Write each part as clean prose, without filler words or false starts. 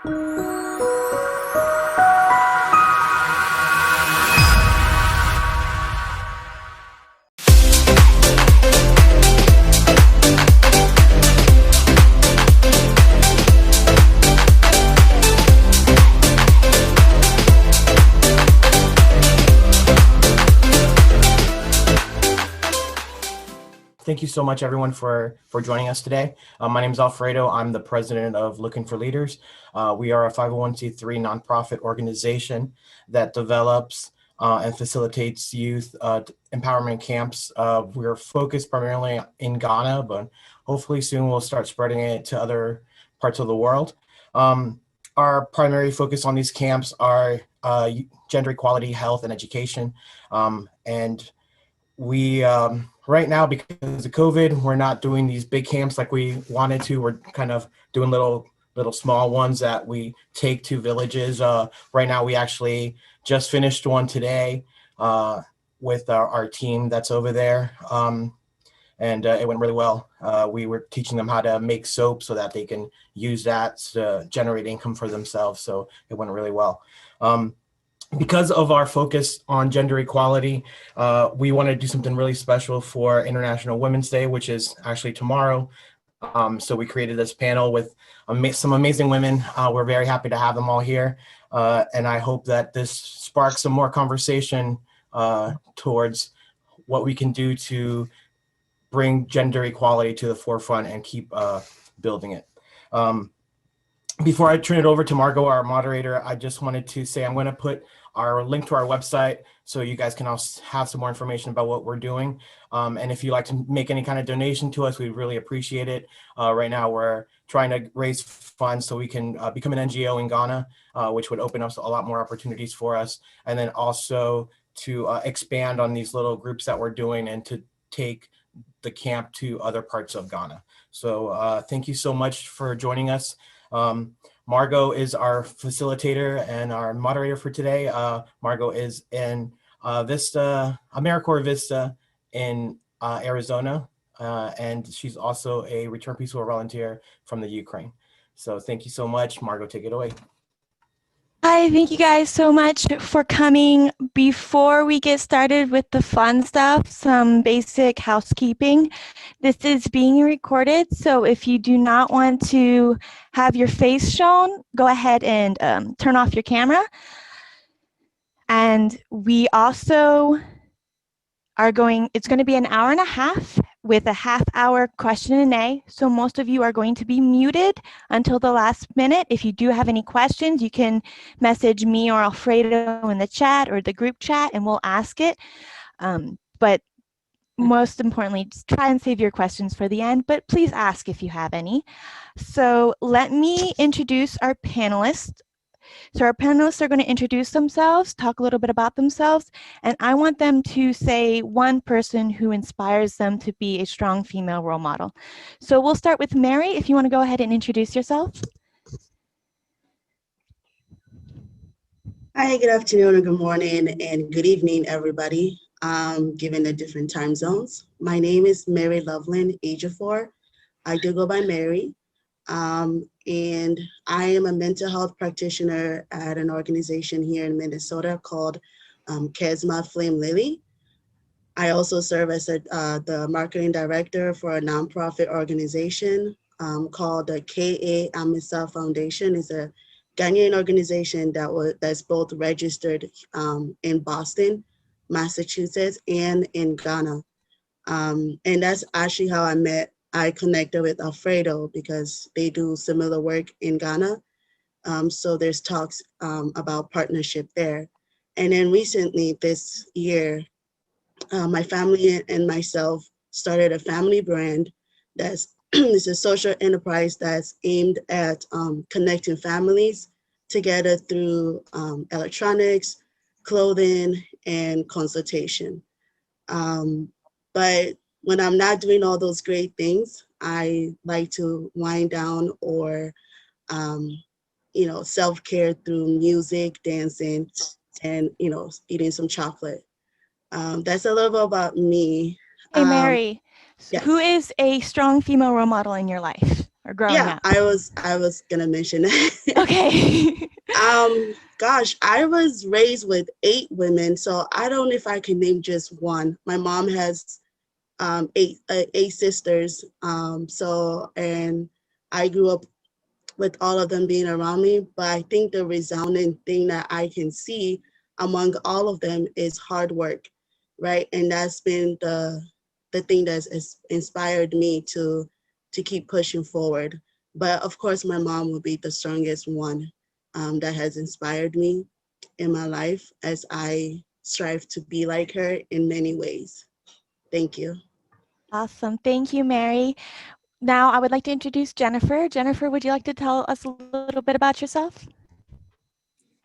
Thank you so much, everyone, for joining us today. My name is Alfredo. I'm the president of Looking for Leaders. We are a 501c3 nonprofit organization that develops and facilitates youth empowerment camps. We're focused primarily in Ghana, but hopefully soon we'll start spreading it to other parts of the world. Our primary focus on these camps are gender equality, health, and education. And we right now, because of COVID, we're not doing these big camps like we wanted to. We're kind of doing little small ones that we take to villages. Right now, we actually just finished one today with our team that's over there, and it went really well. We were teaching them how to make soap so that they can use that to generate income for themselves. So it went really well. Because of our focus on gender equality, we want to do something really special for International Women's Day, which is actually tomorrow. So we created this panel with some amazing women. We're very happy to have them all here. And I hope that this sparks some more conversation towards what we can do to bring gender equality to the forefront and keep building it. Before I turn it over to Margot, our moderator, I just wanted to say I'm going to put our link to our website so you guys can also have some more information about what we're doing. And if you'd like to make any kind of donation to us, we'd really appreciate it. Right now, we're trying to raise funds so we can become an NGO in Ghana, which would open up a lot more opportunities for us. And then also to expand on these little groups that we're doing and to take the camp to other parts of Ghana. So thank you so much for joining us. Margot is our facilitator and our moderator for today. Margot is in AmeriCorps Vista in Arizona, and she's also a return Peace Corps volunteer from the Ukraine. So thank you so much. Margot, take it away. Hi, thank you guys so much for coming. Before we get started with the fun stuff, some basic housekeeping. This is being recorded, so if you do not want to have your face shown, go ahead and turn off your camera. And we also it's going to be an hour and a half with a half-hour question and A. So most of you are going to be muted until the last minute. If you do have any questions, you can message me or Alfredo in the chat or the group chat, and we'll ask it. But most importantly, just try and save your questions for the end, but please ask if you have any. So let me introduce our panelists. So our panelists are going to introduce themselves, talk a little bit about themselves, and I want them to say one person who inspires them to be a strong female role model. So we'll start with Mary, if you want to go ahead and introduce yourself. Hi, good afternoon and good morning and good evening, everybody, given the different time zones. My name is Mary Loveland, age of 4. I do go by Mary. And I am a mental health practitioner at an organization here in Minnesota called Kesma Flame Lily. I also serve as the marketing director for a nonprofit organization called the K.A. Amisa Foundation. It's a Ghanaian organization that's both registered in Boston, Massachusetts, and in Ghana. And that's actually how I connected with Alfredo because they do similar work in Ghana. So there's talks about partnership there. And then recently this year, my family and myself started a family brand that's it's a social enterprise that's aimed at connecting families together through electronics, clothing, and consultation. But when I'm not doing all those great things, I like to wind down or, self-care through music, dancing, and, eating some chocolate. That's a little bit about me. Hey, Mary, Yes. who is a strong female role model in your life or growing Yeah, up? I was gonna mention that. Okay. Gosh, I was raised with 8 women, so I don't know if I can name just one. My mom has eight sisters, and I grew up with all of them being around me. But I think the resounding thing that I can see among all of them is hard work, right? And that's been the thing that's inspired me to keep pushing forward. But of course, my mom will be the strongest one that has inspired me in my life as I strive to be like her in many ways. Thank you. Awesome. Thank you, Mary. Now I would like to introduce Jennifer. Jennifer, would you like to tell us a little bit about yourself?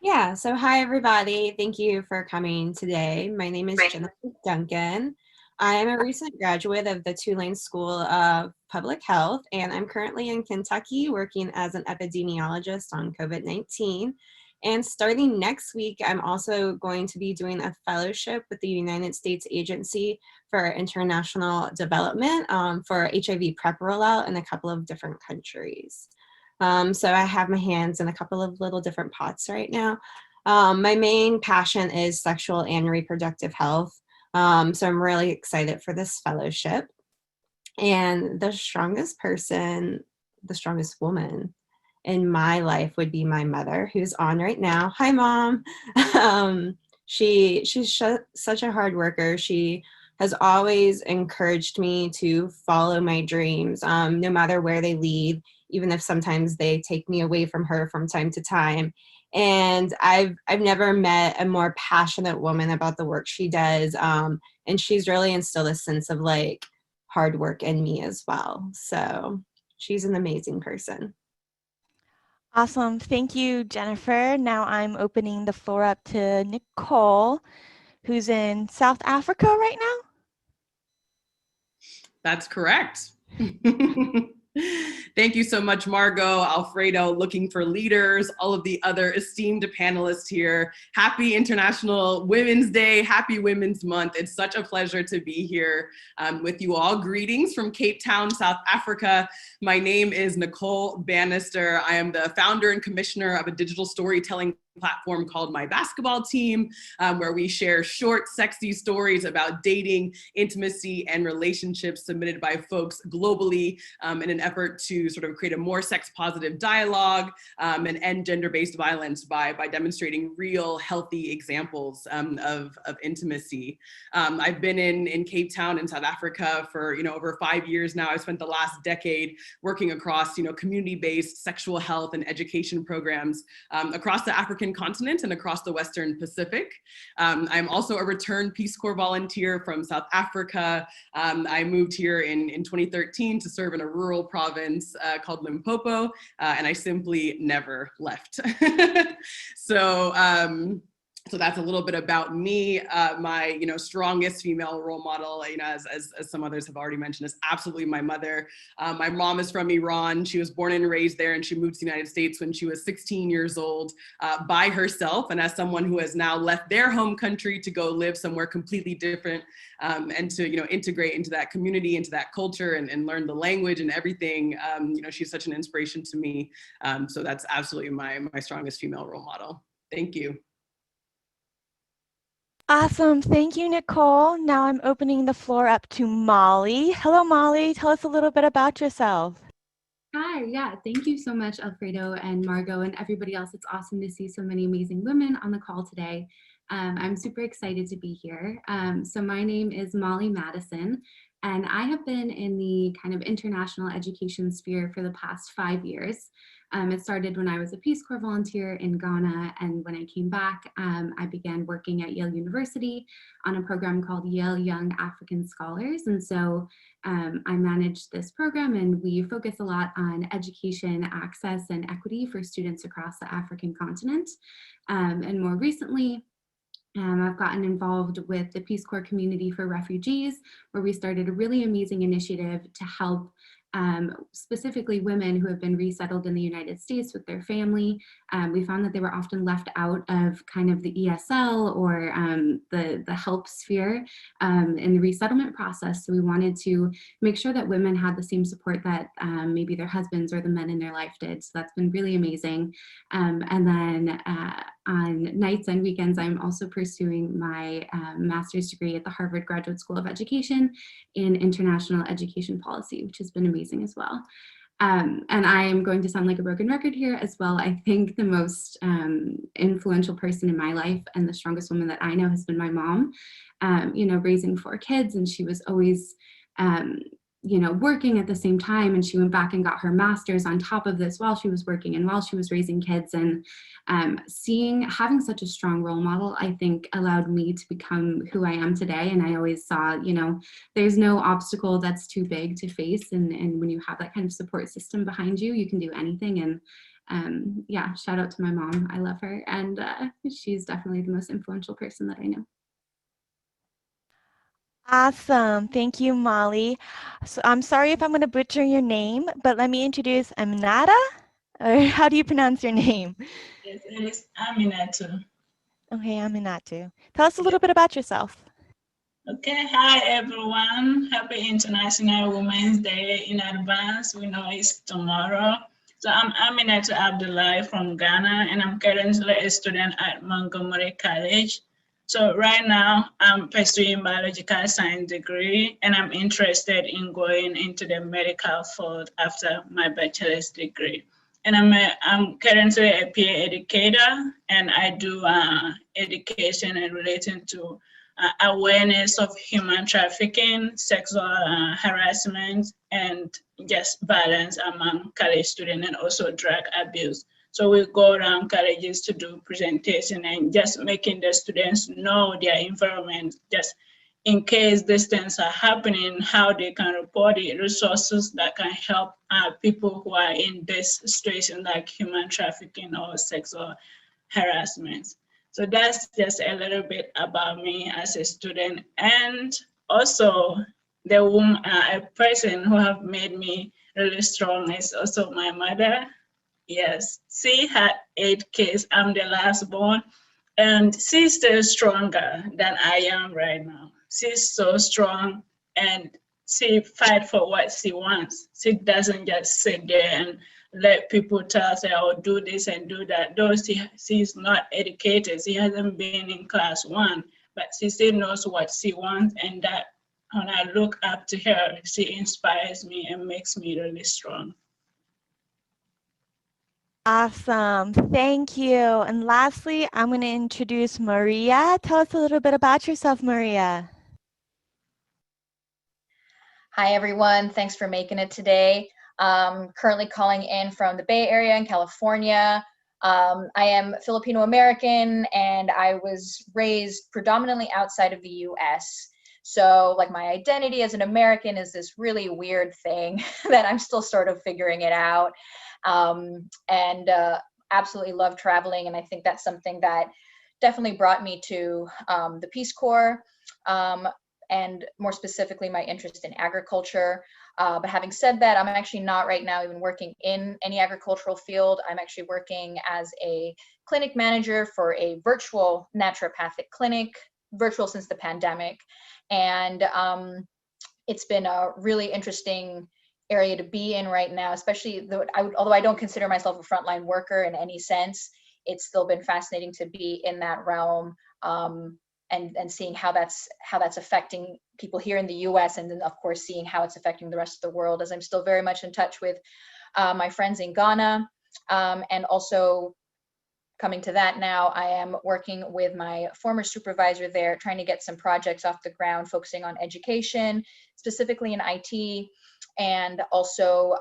Yeah, so hi everybody. Thank you for coming today. My name is Jennifer Duncan. I am a recent graduate of the Tulane School of Public Health, and I'm currently in Kentucky working as an epidemiologist on COVID-19. And starting next week, I'm also going to be doing a fellowship with the United States Agency for International Development for HIV PrEP rollout in a couple of different countries. So I have my hands in a couple of little different pots right now. My main passion is sexual and reproductive health. So I'm really excited for this fellowship. And the strongest person, the strongest woman in my life would be my mother, who's on right now. Hi, Mom. She's such a hard worker. She has always encouraged me to follow my dreams, no matter where they lead, even if sometimes they take me away from her from time to time. And I've never met a more passionate woman about the work she does. And she's really instilled a sense of like hard work in me as well. So she's an amazing person. Awesome. Thank you, Jennifer. Now I'm opening the floor up to Nicole, who's in South Africa right now. That's correct. Thank you so much, Margot, Alfredo, Looking for Leaders, all of the other esteemed panelists here. Happy International Women's Day, happy Women's Month. It's such a pleasure to be here with you all. Greetings from Cape Town, South Africa. My name is Nicole Bannister. I am the founder and commissioner of a digital storytelling platform called My Basketball Team, where we share short, sexy stories about dating, intimacy, and relationships submitted by folks globally in an effort to sort of create a more sex-positive dialogue and end gender-based violence by demonstrating real, healthy examples of intimacy. I've been in Cape Town in South Africa for over 5 years now. I've spent the last decade working across community-based sexual health and education programs across the African continent and across the Western Pacific. I'm also a returned Peace Corps volunteer from South Africa. I moved here in 2013 to serve in a rural province called Limpopo, and I simply never left. So that's a little bit about me. My strongest female role model, as some others have already mentioned, is absolutely my mother. My mom is from Iran. She was born and raised there, and she moved to the United States when she was 16 years old by herself. And as someone who has now left their home country to go live somewhere completely different and to integrate into that community, into that culture, and learn the language and everything, she's such an inspiration to me. So that's absolutely my strongest female role model. Thank you. Awesome. Thank you, Nicole. Now I'm opening the floor up to Molly. Hello, Molly. Tell us a little bit about yourself. Hi, yeah, thank you so much, Alfredo and Margot and everybody else. It's awesome to see so many amazing women on the call today. I'm super excited to be here. So my name is Molly Madison, and I have been in the kind of international education sphere for the past 5 years. It started when I was a Peace Corps volunteer in Ghana, and when I came back, I began working at Yale University on a program called Yale Young African Scholars. And so I manage this program, and we focus a lot on education, access, and equity for students across the African continent. And more recently, I've gotten involved with the Peace Corps Community for Refugees, where we started a really amazing initiative to help specifically women who have been resettled in the United States with their family. We found that they were often left out of kind of the ESL or the help sphere in the resettlement process. So we wanted to make sure that women had the same support that maybe their husbands or the men in their life did. So that's been really amazing. And then on nights and weekends, I'm also pursuing my master's degree at the Harvard Graduate School of Education in International Education Policy, which has been amazing as well. And I am going to sound like a broken record here as well. I think the most influential person in my life and the strongest woman that I know has been my mom, raising 4 kids, and she was always working at the same time, and she went back and got her master's on top of this while she was working and while she was raising kids. And having such a strong role model, I think, allowed me to become who I am today. And I always saw, there's no obstacle that's too big to face. And when you have that kind of support system behind you, you can do anything. And yeah, shout out to my mom. I love her. And she's definitely the most influential person that I know. Awesome. Thank you, Molly. So I'm sorry if I'm going to butcher your name, but let me introduce Aminata. Or how do you pronounce your name? Yes, it is Aminatu. Okay, Aminatu. Tell us a little bit about yourself. Okay, hi everyone. Happy International Women's Day in advance. We know it's tomorrow. So I'm Aminatu Abdullahi from Ghana, and I'm currently a student at Montgomery College. So right now I'm pursuing biological science degree, and I'm interested in going into the medical field after my bachelor's degree. And I'm currently a peer educator, and I do education and relating to awareness of human trafficking, sexual harassment, and just violence among college students, and also drug abuse. So we go around colleges to do presentation and just making the students know their environment, just in case these things are happening, how they can report it, resources that can help people who are in this situation like human trafficking or sexual harassment. So that's just a little bit about me as a student. And also a person who have made me really strong is also my mother. Yes, she had 8 kids. I'm the last born, and she's still stronger than I am right now. She's so strong, and she fight for what she wants. She doesn't just sit there and let people tell her, oh, do this and do that. Though she's not educated, she hasn't been in class 1, but she still knows what she wants, and that when I look up to her, she inspires me and makes me really strong. Awesome. Thank you. And lastly, I'm going to introduce Maria. Tell us a little bit about yourself, Maria. Hi, everyone. Thanks for making it today. Currently calling in from the Bay Area in California. I am Filipino American, and I was raised predominantly outside of the US. So like my identity as an American is this really weird thing that I'm still sort of figuring it out. And absolutely love traveling. And I think that's something that definitely brought me to the Peace Corps, and more specifically, my interest in agriculture. But having said that, I'm actually not right now even working in any agricultural field. I'm actually working as a clinic manager for a virtual naturopathic clinic, virtual since the pandemic. And it's been a really interesting area to be in right now, especially although I don't consider myself a frontline worker in any sense, it's still been fascinating to be in that realm, and seeing how that's affecting people here in the US, and then of course seeing how it's affecting the rest of the world, as I'm still very much in touch with my friends in Ghana. And also coming to that now, I am working with my former supervisor there, trying to get some projects off the ground, focusing on education, specifically in IT, and also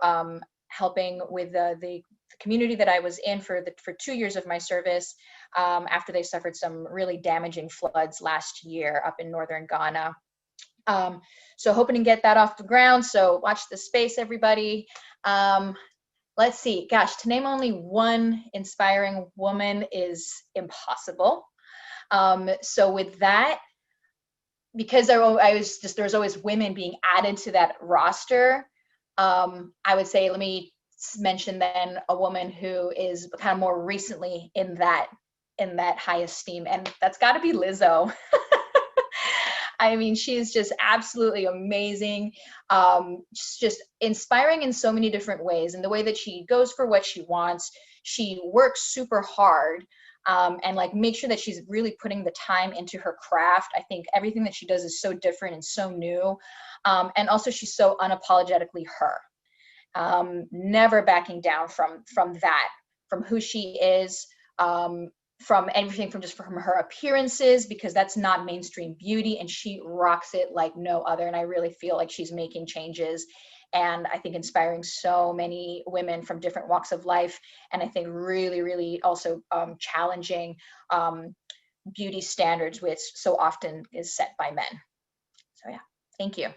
helping with the community that I was in for 2 years of my service, after they suffered some really damaging floods last year up in northern Ghana. So hoping to get that off the ground. So watch this space, everybody. Let's see, gosh, to name only one inspiring woman is impossible. So with that, because there was always women being added to that roster, I would say, let me mention then a woman who is kind of more recently in that high esteem, and that's got to be Lizzo. I mean, she's just absolutely amazing. Just inspiring in so many different ways. And the way that she goes for what she wants, she works super hard, and like make sure that she's really putting the time into her craft. I think everything that she does is so different and so new. And also she's so unapologetically her. Never backing down from that, from who she is, from everything, from her appearances, because that's not mainstream beauty, and she rocks it like no other. And I really feel like she's making changes, and I think inspiring so many women from different walks of life, and I think really, really also challenging beauty standards, which so often is set by men. So yeah, thank you.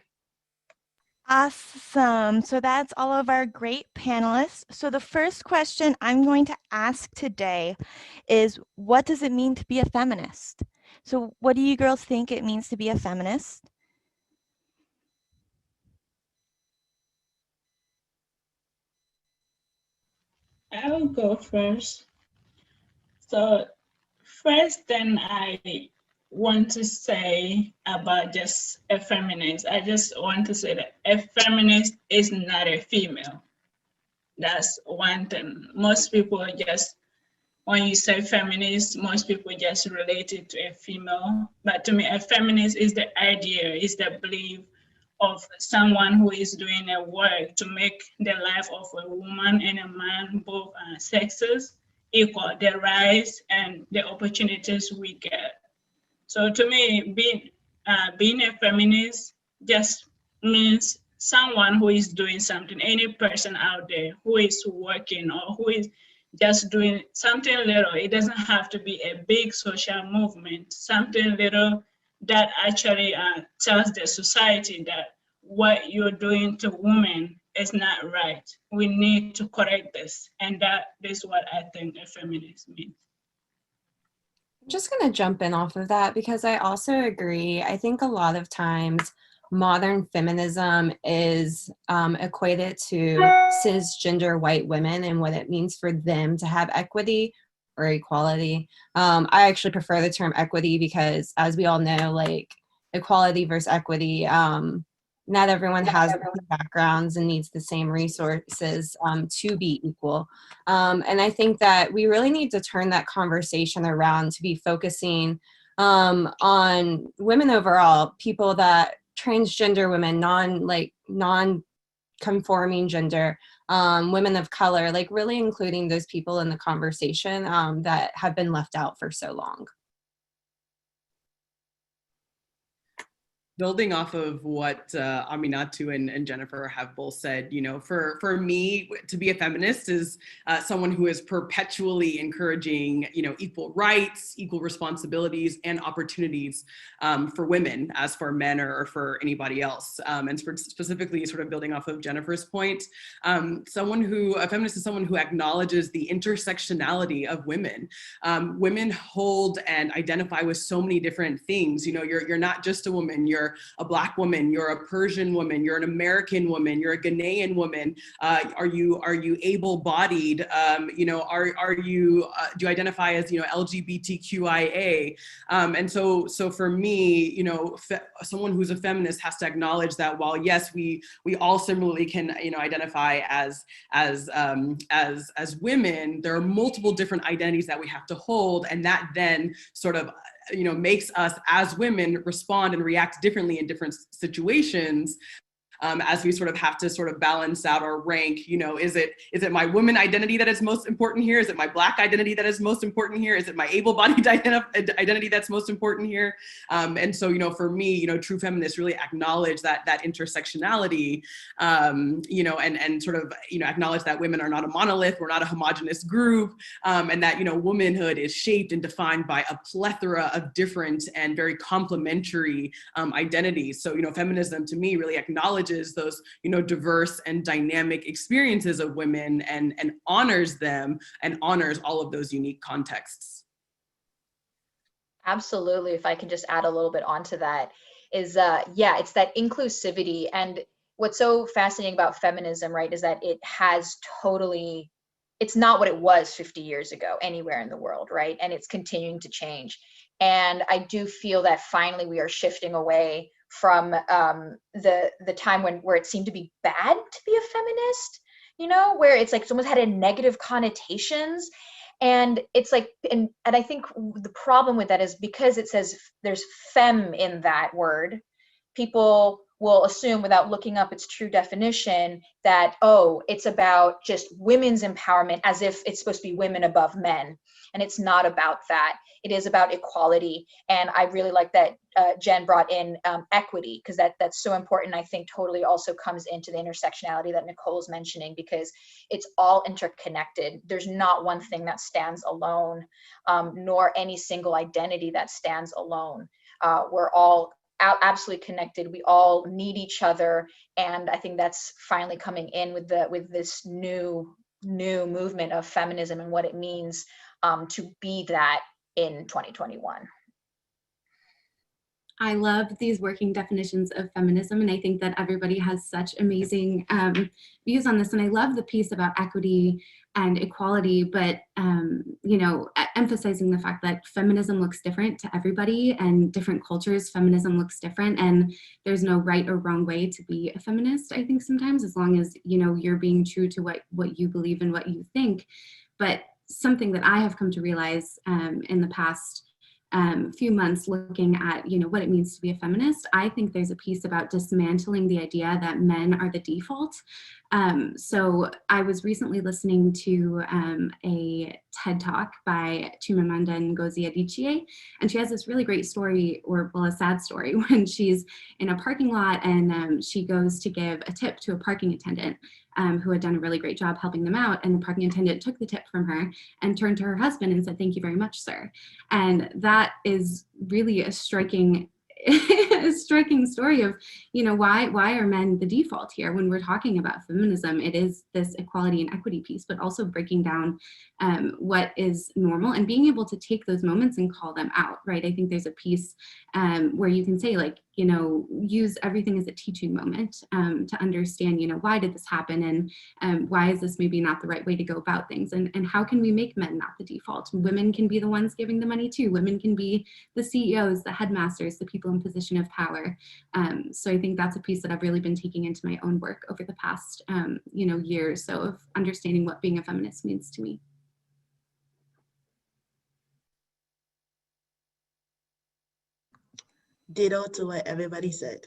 Awesome. So that's all of our great panelists. So the first question I'm going to ask today is, what does it mean to be a feminist? So what do you girls think it means to be a feminist? I will go first. So first thing I want to say about just a feminist, I just want to say that a feminist is not a female. That's one thing. Most people just, when you say feminist, most people just relate it to a female. But to me, a feminist is the idea, is the belief of someone who is doing a work to make the life of a woman and a man, both sexes, equal, the rights and the opportunities we get. So to me, being a feminist just means someone who is doing something, any person out there who is working or who is just doing something little. It doesn't have to be a big social movement, something little that actually tells the society that what you're doing to women is not right. We need to correct this. And that is what I think a feminist means. I'm just going to jump in off of that because I also agree. I think a lot of times modern feminism is equated to cisgender white women and what it means for them to have equity or equality. I actually prefer the term equity because, as we all know, like equality versus equity, not everyone has the same backgrounds and needs the same resources to be equal. And I think that we really need to turn that conversation around to be focusing on women overall, people that transgender women, non-conforming gender, women of color, like really including those people in the conversation that have been left out for so long. Building off of what Aminatu and Jennifer have both said, you know, for me to be a feminist is someone who is perpetually encouraging, you know, equal rights, equal responsibilities, and opportunities for women as for men or for anybody else. And specifically, sort of building off of Jennifer's point, a feminist is someone who acknowledges the intersectionality of women. Women hold and identify with so many different things. You know, you're not just a woman. You're a Black woman, you're a Persian woman, you're an American woman, you're a Ghanaian woman. Are you able-bodied? You know, do you identify as, you know, LGBTQIA? And so for me, you know, someone who's a feminist has to acknowledge that while yes, we all similarly can, you know, identify as women, there are multiple different identities that we have to hold, and that then sort of, you know, makes us as women respond and react differently in different situations. As we sort of have to sort of balance out our rank, you know, is it my woman identity that is most important here? Is it my Black identity that is most important here? Is it my able-bodied identity that's most important here? And so, you know, for me, you know, true feminists really acknowledge that intersectionality, you know, and sort of, you know, acknowledge that women are not a monolith, we're not a homogenous group, and that, you know, womanhood is shaped and defined by a plethora of different and very complementary identities. So, you know, feminism to me really acknowledges those, you know, diverse and dynamic experiences of women and honors them and honors all of those unique contexts. Absolutely. If I can just add a little bit onto that, is yeah, it's that inclusivity. And what's so fascinating about feminism, right, is that it has totally, it's not what it was 50 years ago anywhere in the world, right? And it's continuing to change. And I do feel that finally we are shifting away from the time where it seemed to be bad to be a feminist, you know, where it's like someone's had a negative connotations. And it's like, and I think the problem with that is because it says there's femme in that word, people will assume without looking up its true definition that, oh, it's about just women's empowerment, as if it's supposed to be women above men. And it's not about that. It is about equality. And I really like that Jen brought in equity, because that's so important. I think totally also comes into the intersectionality that Nicole's mentioning, because it's all interconnected. There's not one thing that stands alone, nor any single identity that stands alone. We're all absolutely connected. We all need each other, and I think that's finally coming in with this new movement of feminism and what it means to be that in 2021. I love these working definitions of feminism, and I think that everybody has such amazing views on this. And I love the piece about equity and equality, but you know, emphasizing the fact that feminism looks different to everybody, and different cultures, feminism looks different, and there's no right or wrong way to be a feminist. I think sometimes, as long as, you know, you're being true to what you believe and what you think. But something that I have come to realize in the past few months looking at, you know, what it means to be a feminist, I think there's a piece about dismantling the idea that men are the default. So I was recently listening to a TED Talk by Chimamanda Ngozi Adichie, and she has this really great story, or well, a sad story, when she's in a parking lot and she goes to give a tip to a parking attendant who had done a really great job helping them out. And the parking attendant took the tip from her and turned to her husband and said, "Thank you very much, sir." And that is really a striking story of, you know, why are men the default here when we're talking about feminism? It is this equality and equity piece, but also breaking down what is normal and being able to take those moments and call them out, right? I think there's a piece where you can say, like, you know, use everything as a teaching moment to understand, you know, why did this happen, and why is this maybe not the right way to go about things, and how can we make men not the default? Women can be the ones giving the money too. Women can be the CEOs, the headmasters, the people in position of power. So I think that's a piece that I've really been taking into my own work over the past, you know, year or so, of understanding what being a feminist means to me. Ditto to what everybody said.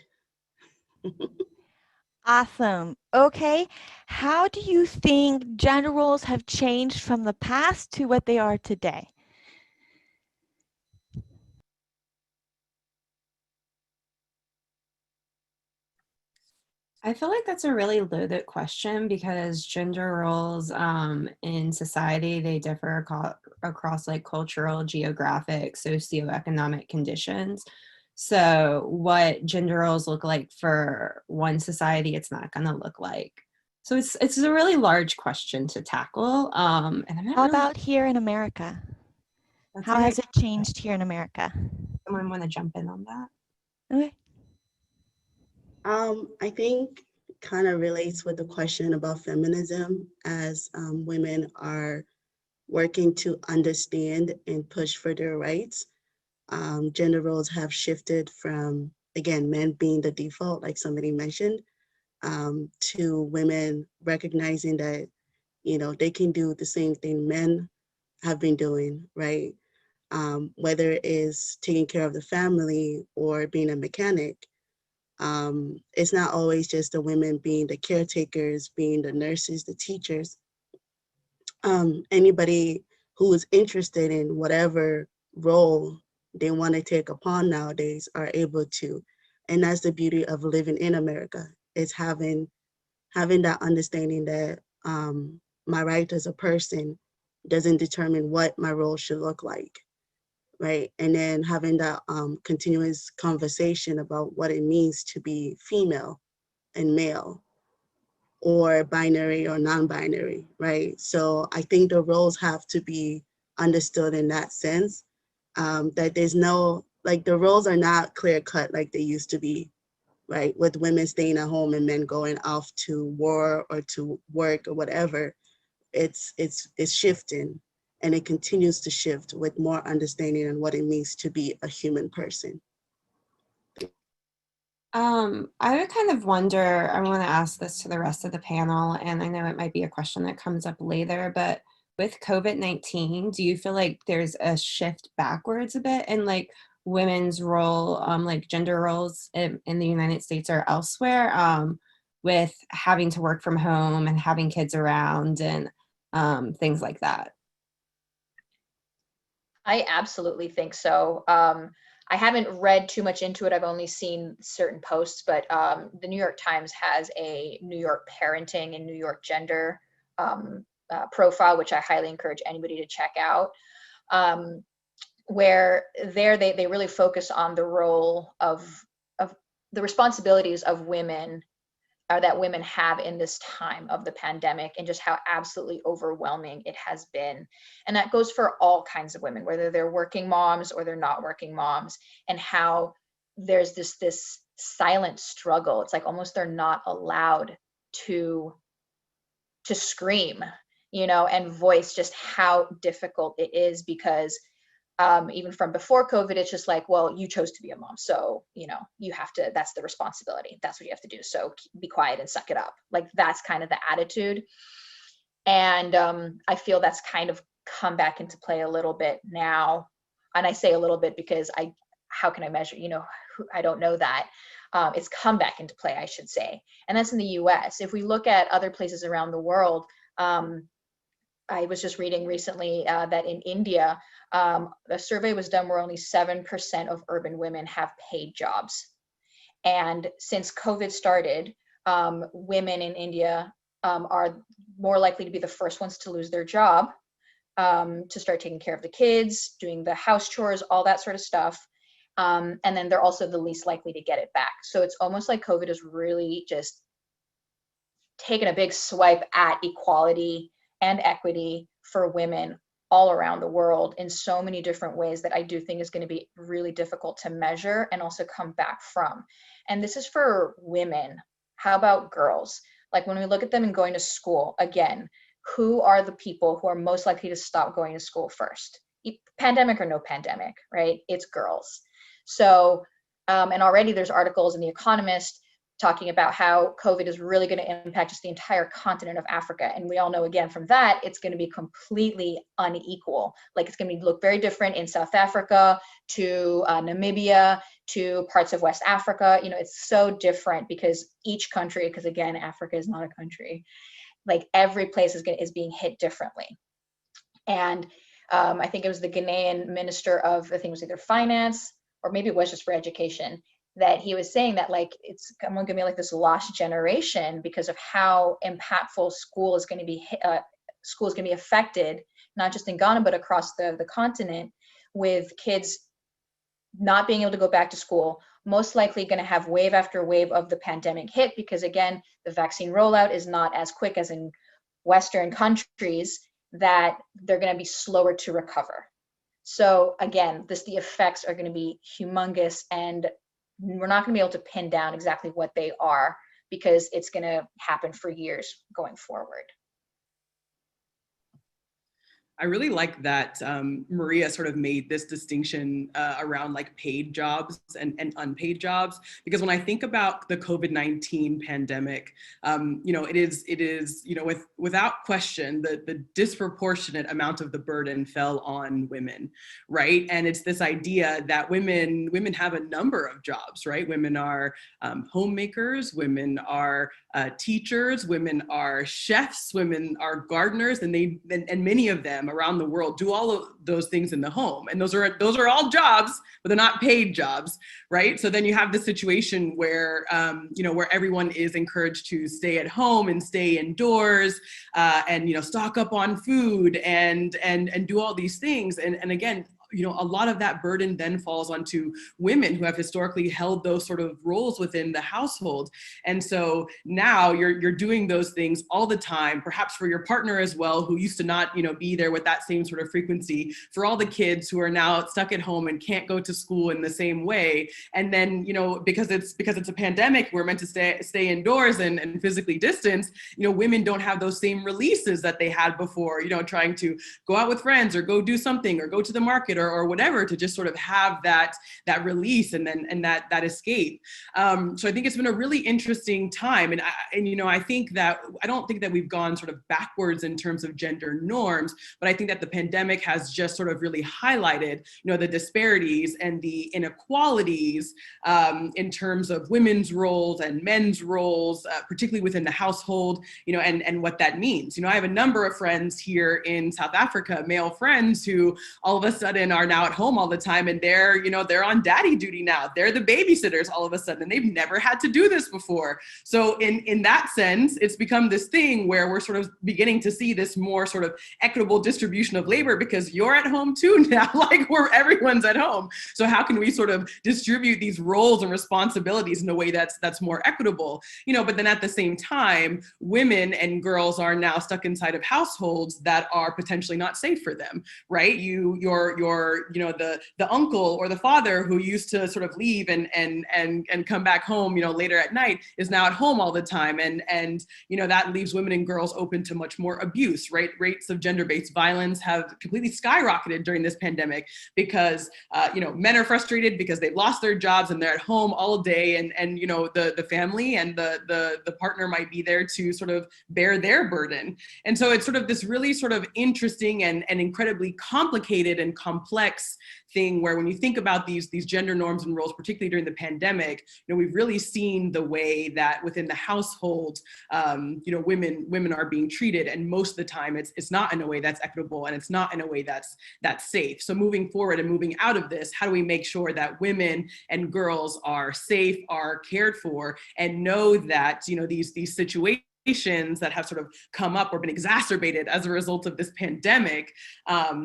Awesome. Okay. How do you think gender roles have changed from the past to what they are today? I feel like that's a really loaded question, because gender roles in society, they differ across like cultural, geographic, socioeconomic conditions. So what gender roles look like for one society, it's not going to look like. So it's a really large question to tackle. And I'm not How really, about here in America? that's How very- has it changed here in America? Someone want to jump in on that? Okay. I think kind of relates with the question about feminism, as women are working to understand and push for their rights. Gender roles have shifted from, again, men being the default, like somebody mentioned, to women recognizing that, you know, they can do the same thing men have been doing, right? Whether it is taking care of the family or being a mechanic. It's not always just the women being the caretakers, being the nurses, the teachers. Anybody who is interested in whatever role they want to take upon nowadays are able to. And that's the beauty of living in America, is having that understanding that my right as a person doesn't determine what my role should look like, right? And then having that continuous conversation about what it means to be female and male, or binary or non-binary, right? So I think the roles have to be understood in that sense, that there's no, like, the roles are not clear cut like they used to be, right? With women staying at home and men going off to war or to work or whatever, it's shifting, and it continues to shift with more understanding on what it means to be a human person. I would kind of wonder, I want to ask this to the rest of the panel, and I know it might be a question that comes up later, but with COVID-19, do you feel like there's a shift backwards a bit in like women's role, like gender roles in the United States or elsewhere, with having to work from home and having kids around and things like that? I absolutely think so. I haven't read too much into it. I've only seen certain posts, but the New York Times has a New York parenting and New York gender profile, which I highly encourage anybody to check out, where they really focus on the role of the responsibilities of women that women have in this time of the pandemic, and just how absolutely overwhelming it has been. And that goes for all kinds of women, whether they're working moms or they're not working moms, and how there's this silent struggle. It's like almost they're not allowed to scream, you know, and voice just how difficult it is, because even from before COVID, it's just like, well, you chose to be a mom, so, you know, you have to, that's the responsibility. That's what you have to do. So be quiet and suck it up. Like, that's kind of the attitude. And I feel that's kind of come back into play a little bit now. And I say a little bit because how can I measure, you know, I don't know that. It's come back into play, I should say. And that's in the US. If we look at other places around the world, I was just reading recently that in India, a survey was done where only 7% of urban women have paid jobs. And since COVID started, women in India are more likely to be the first ones to lose their job, to start taking care of the kids, doing the house chores, all that sort of stuff. And then they're also the least likely to get it back. So it's almost like COVID has really just taken a big swipe at equality and equity for women all around the world in so many different ways that I do think is going to be really difficult to measure and also come back from. And this is for women. How about girls? Like, when we look at them and going to school, again, who are the people who are most likely to stop going to school first? Pandemic or no pandemic, right? It's girls. So, and already there's articles in The Economist talking about how COVID is really going to impact just the entire continent of Africa. And we all know, again, from that, it's going to be completely unequal. Like, it's going to look very different in South Africa to Namibia to parts of West Africa. You know, it's so different because each country, because again, Africa is not a country, like every place is being hit differently. And I think it was the Ghanaian minister of, I think it was either finance or maybe it was just for education, that he was saying that like it's going to be like this lost generation because of how impactful school is going to be affected, not just in Ghana but across the continent, with kids not being able to go back to school, most likely going to have wave after wave of the pandemic hit, because again, the vaccine rollout is not as quick as in Western countries, that they're going to be slower to recover. So again, the effects are going to be humongous, and we're not going to be able to pin down exactly what they are because it's going to happen for years going forward. I really like that Maria sort of made this distinction around like paid jobs and unpaid jobs, because when I think about the COVID-19 pandemic, you know, it is, you know, without question, the disproportionate amount of the burden fell on women, right? And it's this idea that women have a number of jobs, right? Women are homemakers, women are teachers, women are chefs, women are gardeners, and many of them around the world do all of those things in the home. And those are all jobs, but they're not paid jobs, right? So then you have this situation where, you know, where everyone is encouraged to stay at home and stay indoors, and, you know, stock up on food and do all these things. And again, you know, a lot of that burden then falls onto women who have historically held those sort of roles within the household. And so now you're doing those things all the time, perhaps for your partner as well, who used to not, you know, be there with that same sort of frequency, for all the kids who are now stuck at home and can't go to school in the same way. And then, you know, because it's a pandemic, we're meant to stay indoors and physically distance, you know, women don't have those same releases that they had before, you know, trying to go out with friends or go do something or go to the market or whatever, to just sort of have that release and that escape. So I think it's been a really interesting time. And you know, I don't think that we've gone sort of backwards in terms of gender norms, but I think that the pandemic has just sort of really highlighted, you know, the disparities and the inequalities in terms of women's roles and men's roles, particularly within the household, you know, and what that means. You know, I have a number of friends here in South Africa, male friends, who all of a sudden are now at home all the time, and they're, you know, they're on daddy duty now. They're the babysitters all of a sudden, and they've never had to do this before. So in that sense, it's become this thing where we're sort of beginning to see this more sort of equitable distribution of labor, because you're at home too now, like where everyone's at home. So how can we sort of distribute these roles and responsibilities in a way that's more equitable? You know, but then at the same time, women and girls are now stuck inside of households that are potentially not safe for them, right? Your you know, the uncle or the father who used to sort of leave and come back home, you know, later at night, is now at home all the time. And you know, that leaves women and girls open to much more abuse, right? Rates of gender-based violence have completely skyrocketed during this pandemic because, you know, men are frustrated because they've lost their jobs and they're at home all day, and you know, the family and the partner might be there to sort of bear their burden. And so it's sort of this really sort of interesting and incredibly complicated and complex thing where when you think about these gender norms and roles, particularly during the pandemic, you know, we've really seen the way that within the household, you know, women are being treated, and most of the time it's not in a way that's equitable, and it's not in a way that's safe. So moving forward and moving out of this, how do we make sure that women and girls are safe, are cared for, and know that, you know, these situations that have sort of come up or been exacerbated as a result of this pandemic,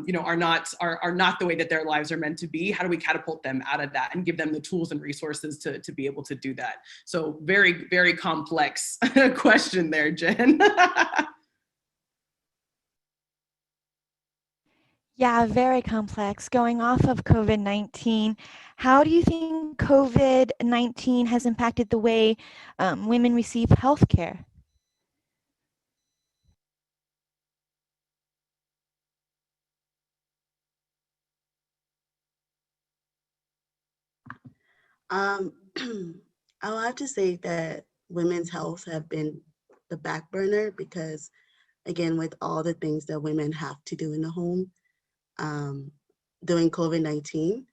you know, are not the way that their lives are meant to be? How do we catapult them out of that and give them the tools and resources to be able to do that? So very, very complex question there, Jen. Yeah, very complex. Going off of COVID-19, how do you think COVID-19 has impacted the way women receive healthcare? Um, I will have to say that women's health have been the back burner because, again, with all the things that women have to do in the home during COVID-19,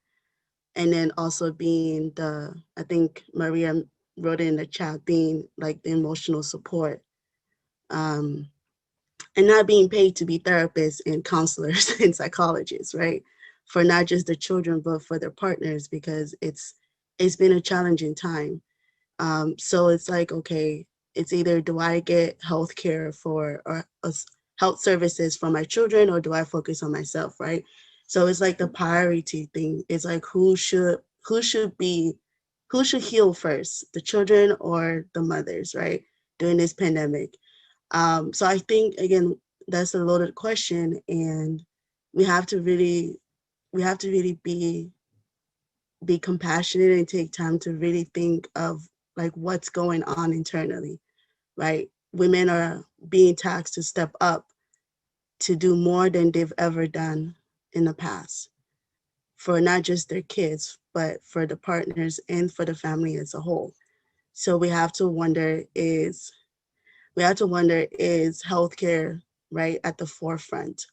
and then also being I think Maria wrote in the chat, being like the emotional support, and not being paid to be therapists and counselors and psychologists, right? For not just the children, but for their partners, because it's been a challenging time. So it's like, okay, it's either do I get healthcare or health services for my children, or do I focus on myself, right? So it's like the priority thing. It's like who should heal first, the children or the mothers, right? During this pandemic. So I think, again, that's a loaded question, and we have to really be compassionate and take time to really think of like what's going on internally, right? Women are being tasked to step up to do more than they've ever done in the past, for not just their kids, but for the partners and for the family as a whole. So we have to wonder, is healthcare, right, at the forefront?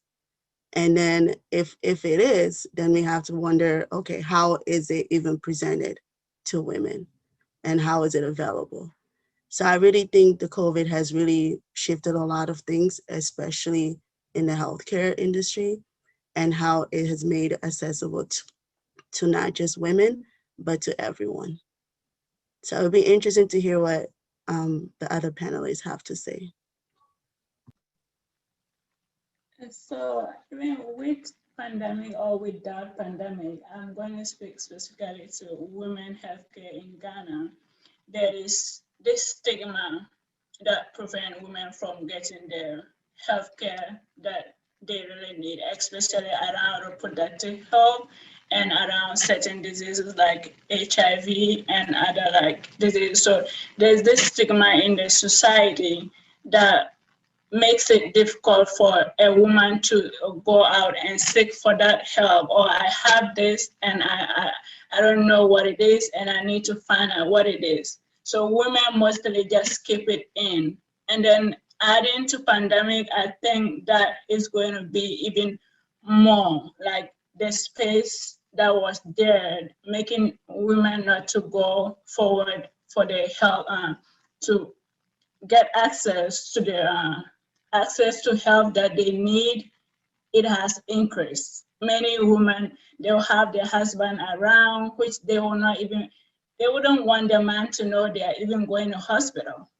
And then if it is, then we have to wonder, okay, how is it even presented to women, and how is it available? So I really think the COVID has really shifted a lot of things, especially in the healthcare industry, and how it has made it accessible to not just women, but to everyone. So it would be interesting to hear what the other panelists have to say. So even with pandemic or without pandemic, I'm going to speak specifically to women healthcare in Ghana. There is this stigma that prevent women from getting their healthcare that they really need, especially around reproductive health and around certain diseases like HIV and other like diseases. So there's this stigma in the society that makes it difficult for a woman to go out and seek for that help, or I have this and I don't know what it is and I need to find out what it is. So women mostly just keep it in. And then adding to pandemic, I think that is going to be even more like the space that was there, making women not to go forward for their help, to get access to help that they need. It has increased. Many women, they'll have their husband around, which they will not even, they wouldn't want their man to know they are even going to hospital.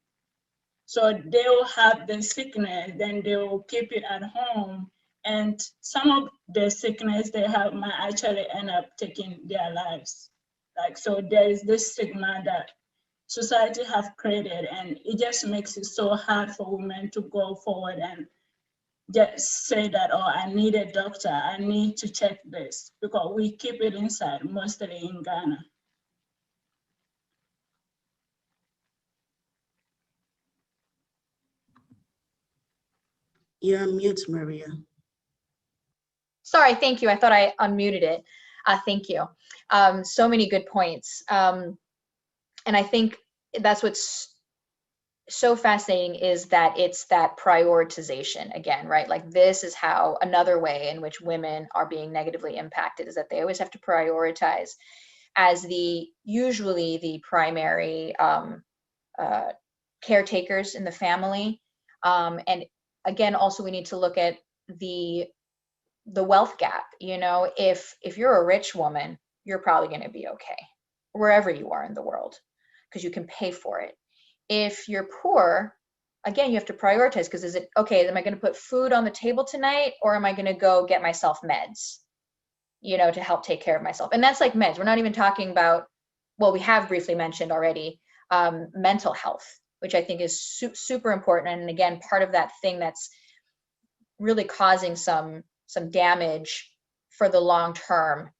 So they will have the sickness, then they will keep it at home. And some of the sickness they have might actually end up taking their lives. Like, so there is this stigma that society have created, and it just makes it so hard for women to go forward and just say that, oh, I need a doctor, I need to check this, because we keep it inside, mostly in Ghana. You're on mute, Maria. Sorry, thank you. I thought I unmuted it. Thank you. So many good points. And I think that's what's so fascinating is that it's that prioritization again, right? Like this is how another way in which women are being negatively impacted is that they always have to prioritize as usually the primary caretakers in the family. And again, also we need to look at the wealth gap. You know, if you're a rich woman, you're probably going to be okay wherever you are in the world because you can pay for it. If you're poor, again, you have to prioritize because is it okay, am I going to put food on the table tonight or am I going to go get myself meds, you know, to help take care of myself? And that's like meds. We're not even talking about, well, we have briefly mentioned already, mental health, which I think is super important. And again, part of that thing that's really causing some damage for the long term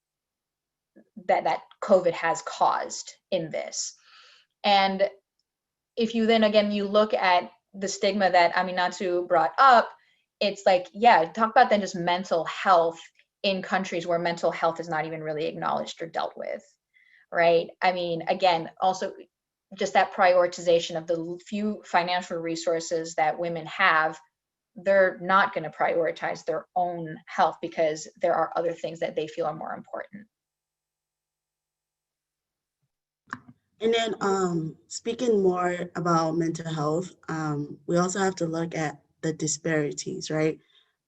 that COVID has caused in this. And if you then again, you look at the stigma that Aminatu brought up, it's like, yeah, talk about then just mental health in countries where mental health is not even really acknowledged or dealt with, right? I mean, again, also just that prioritization of the few financial resources that women have, they're not going to prioritize their own health because there are other things that they feel are more important. And then speaking more about mental health, we also have to look at the disparities, right?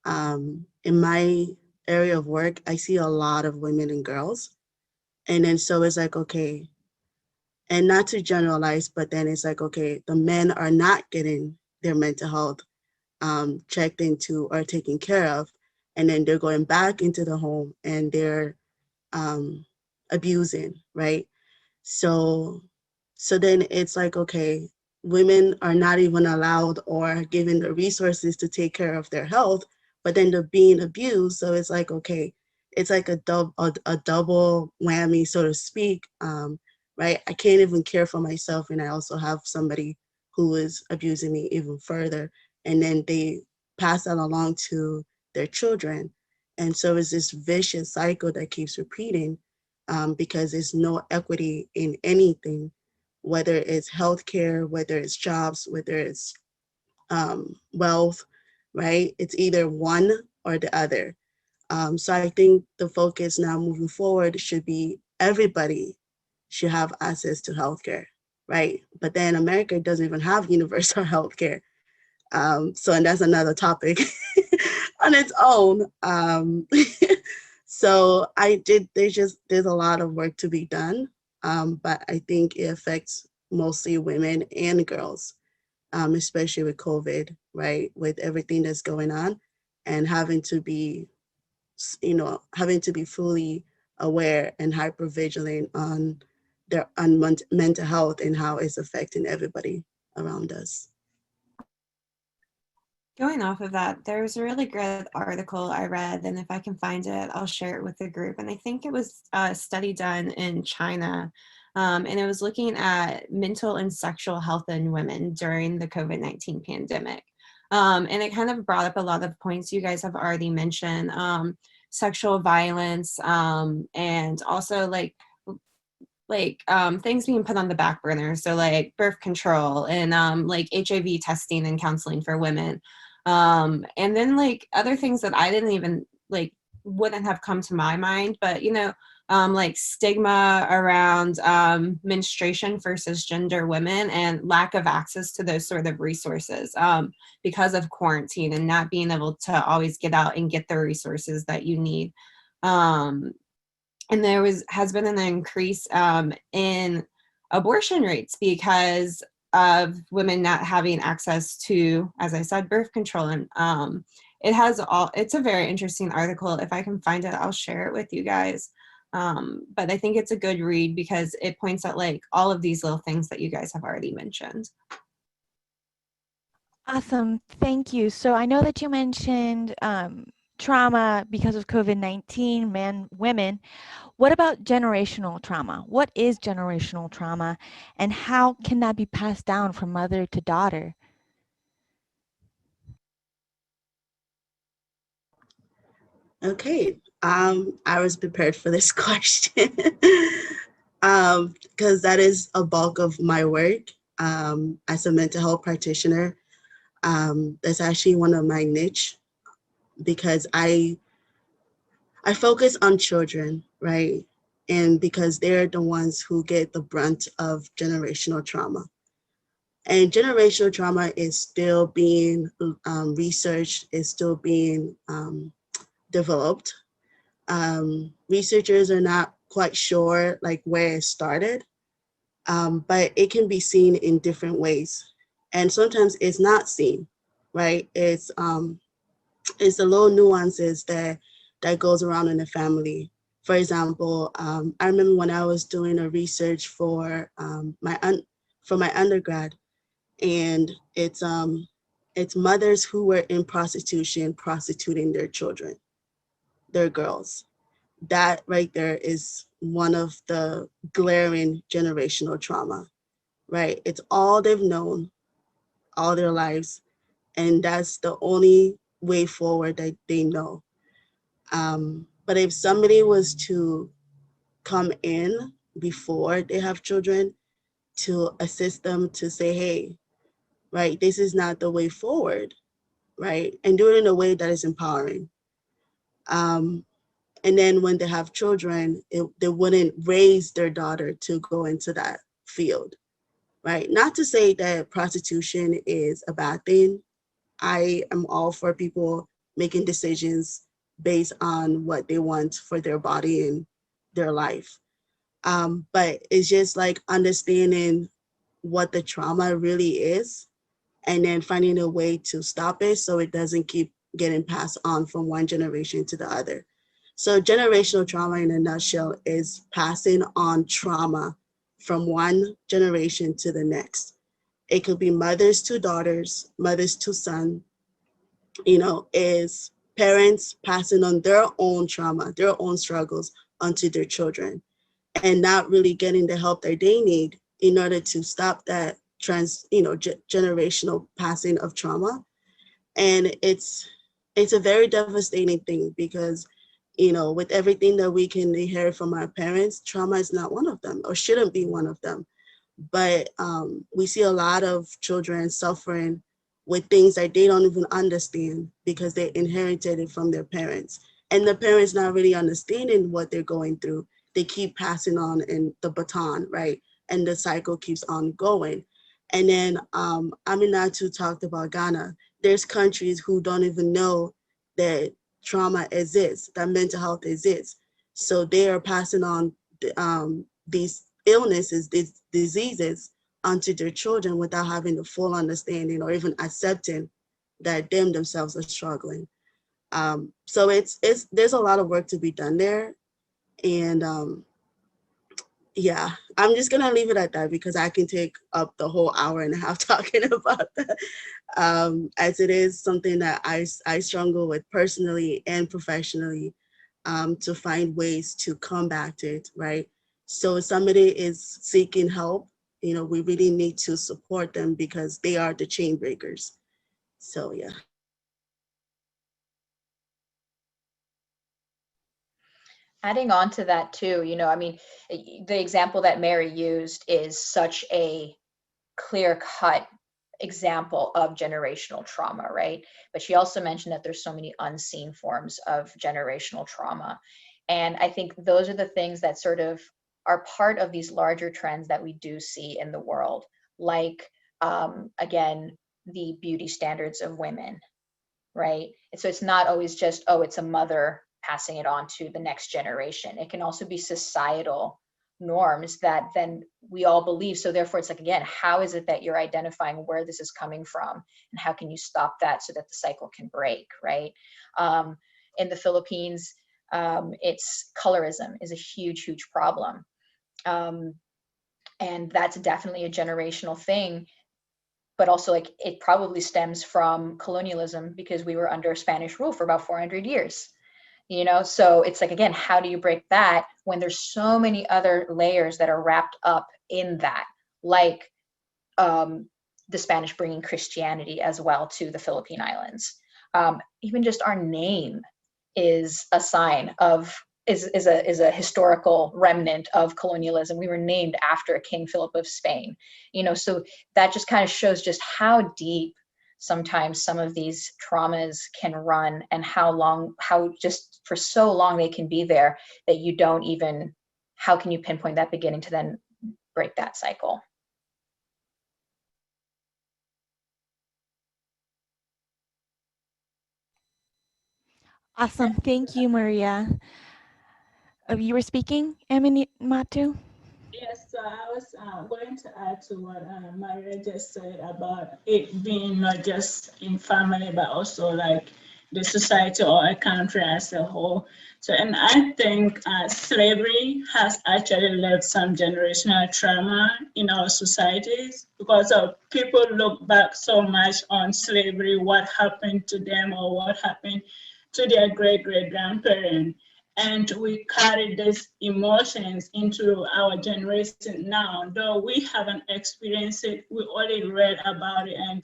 In my area of work, I see a lot of women and girls. And then so it's like, okay, and not to generalize, but then it's like, okay, the men are not getting their mental health checked into or taken care of. And then they're going back into the home and they're abusing, right? So then it's like, okay, women are not even allowed or given the resources to take care of their health, but then they're being abused. So it's like, okay, it's like a double whammy, so to speak, right? I can't even care for myself, and I also have somebody who is abusing me even further, and then they pass that along to their children. And so it's this vicious cycle that keeps repeating. Because there's no equity in anything, whether it's healthcare, whether it's jobs, whether it's wealth, right? It's either one or the other. So I think the focus now moving forward should be everybody should have access to healthcare, right? But then America doesn't even have universal healthcare. And that's another topic on its own. So there's a lot of work to be done, but I think it affects mostly women and girls, especially with COVID, right? With everything that's going on and having to be having to be fully aware and hyper vigilant on their mental health and how it's affecting everybody around us. Going off of that, there was a really good article I read, and if I can find it, I'll share it with the group. And I think it was a study done in China, and it was looking at mental and sexual health in women during the COVID-19 pandemic. And it kind of brought up a lot of points you guys have already mentioned, sexual violence, and also things being put on the back burner. So like birth control and like HIV testing and counseling for women. And then like other things that I didn't even wouldn't have come to my mind, but like stigma around menstruation for cisgender women and lack of access to those sort of resources because of quarantine and not being able to always get out and get the resources that you need. And there has been an increase in abortion rates because of women not having access to, as I said, birth control. And it's a very interesting article. If I can find it, I'll share it with you guys. But I think it's a good read because it points out like all of these little things that you guys have already mentioned. Awesome. Thank you. So I know that you mentioned trauma because of COVID-19, women. What about generational trauma? What is generational trauma and how can that be passed down from mother to daughter? Okay, I was prepared for this question because that is a bulk of my work as a mental health practitioner. That's actually one of my niche because I focus on children, right? And because they're the ones who get the brunt of generational trauma. And generational trauma is still being researched, is still being developed. Researchers are not quite sure like where it started, but it can be seen in different ways. And sometimes it's not seen, right? It's the little nuances that goes around in the family. For example, I remember when I was doing a research for my undergrad, and it's mothers who were in prostitution prostituting their children, their girls. That right there is one of the glaring generational trauma, right? It's all they've known all their lives, and that's the only way forward that they know. But if somebody was to come in before they have children to assist them to say, hey, right, this is not the way forward, right? And do it in a way that is empowering. And then when they have children, they wouldn't raise their daughter to go into that field, right? Not to say that prostitution is a bad thing. I am all for people making decisions based on what they want for their body and their life. But it's just like understanding what the trauma really is and then finding a way to stop it so it doesn't keep getting passed on from one generation to the other. So generational trauma in a nutshell is passing on trauma from one generation to the next. It could be mothers to daughters, mothers to son, is parents passing on their own trauma, their own struggles onto their children and not really getting the help that they need in order to stop that generational passing of trauma. And it's a very devastating thing because, with everything that we can inherit from our parents, trauma is not one of them or shouldn't be one of them. But we see a lot of children suffering with things that they don't even understand because they inherited it from their parents. And the parents not really understanding what they're going through. They keep passing on in the baton, right? And the cycle keeps on going. And then Aminatu talked about Ghana. There's countries who don't even know that trauma exists, that mental health exists. So they are passing on these illnesses, these diseases onto their children without having the full understanding or even accepting that themselves are struggling. So there's a lot of work to be done there. And yeah, I'm just gonna leave it at that because I can take up the whole hour and a half talking about that. As it is something that I struggle with personally and professionally, to find ways to combat it, right? So if somebody is seeking help, we really need to support them because they are the chain breakers. So yeah. Adding on to that too, I mean, the example that Mary used is such a clear-cut example of generational trauma, right? But she also mentioned that there's so many unseen forms of generational trauma. And I think those are the things that sort of are part of these larger trends that we do see in the world, like, again, the beauty standards of women, right? And so it's not always just, oh, it's a mother passing it on to the next generation. It can also be societal norms that then we all believe. So therefore it's like, again, how is it that you're identifying where this is coming from and how can you stop that so that the cycle can break, right? In the Philippines, it's colorism is a huge, huge problem. And that's definitely a generational thing, but also like it probably stems from colonialism because we were under Spanish rule for about 400 years. So it's like, again, how do you break that when there's so many other layers that are wrapped up in that, like the Spanish bringing Christianity as well to the Philippine Islands. Even just our name is a sign of, is a historical remnant of colonialism. We were named after King Philip of Spain, so that just kind of shows just how deep sometimes some of these traumas can run and how just for so long they can be there that you don't even, how can you pinpoint that beginning to then break that cycle? Awesome. Thank you, Maria. You were speaking, Emily Matu? Yes, so I was going to add to what Maria just said about it being not just in family, but also like the society or a country as a whole. So, and I think slavery has actually left some generational trauma in our societies because people look back so much on slavery, what happened to them or what happened to their great-great-grandparents. And we carry these emotions into our generation now. Though we haven't experienced it, we only read about it, and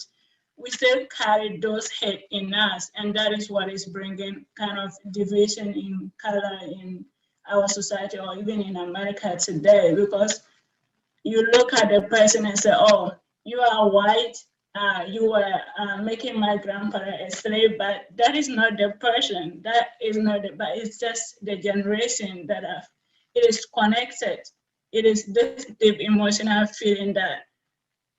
we still carry those hate in us. And that is what is bringing kind of division in color in our society or even in America today, because you look at the person and say, oh, you are white, you were making my grandfather a slave, but that is not the person. That is not the, but it's just the generation that it is connected. It is this deep emotional feeling that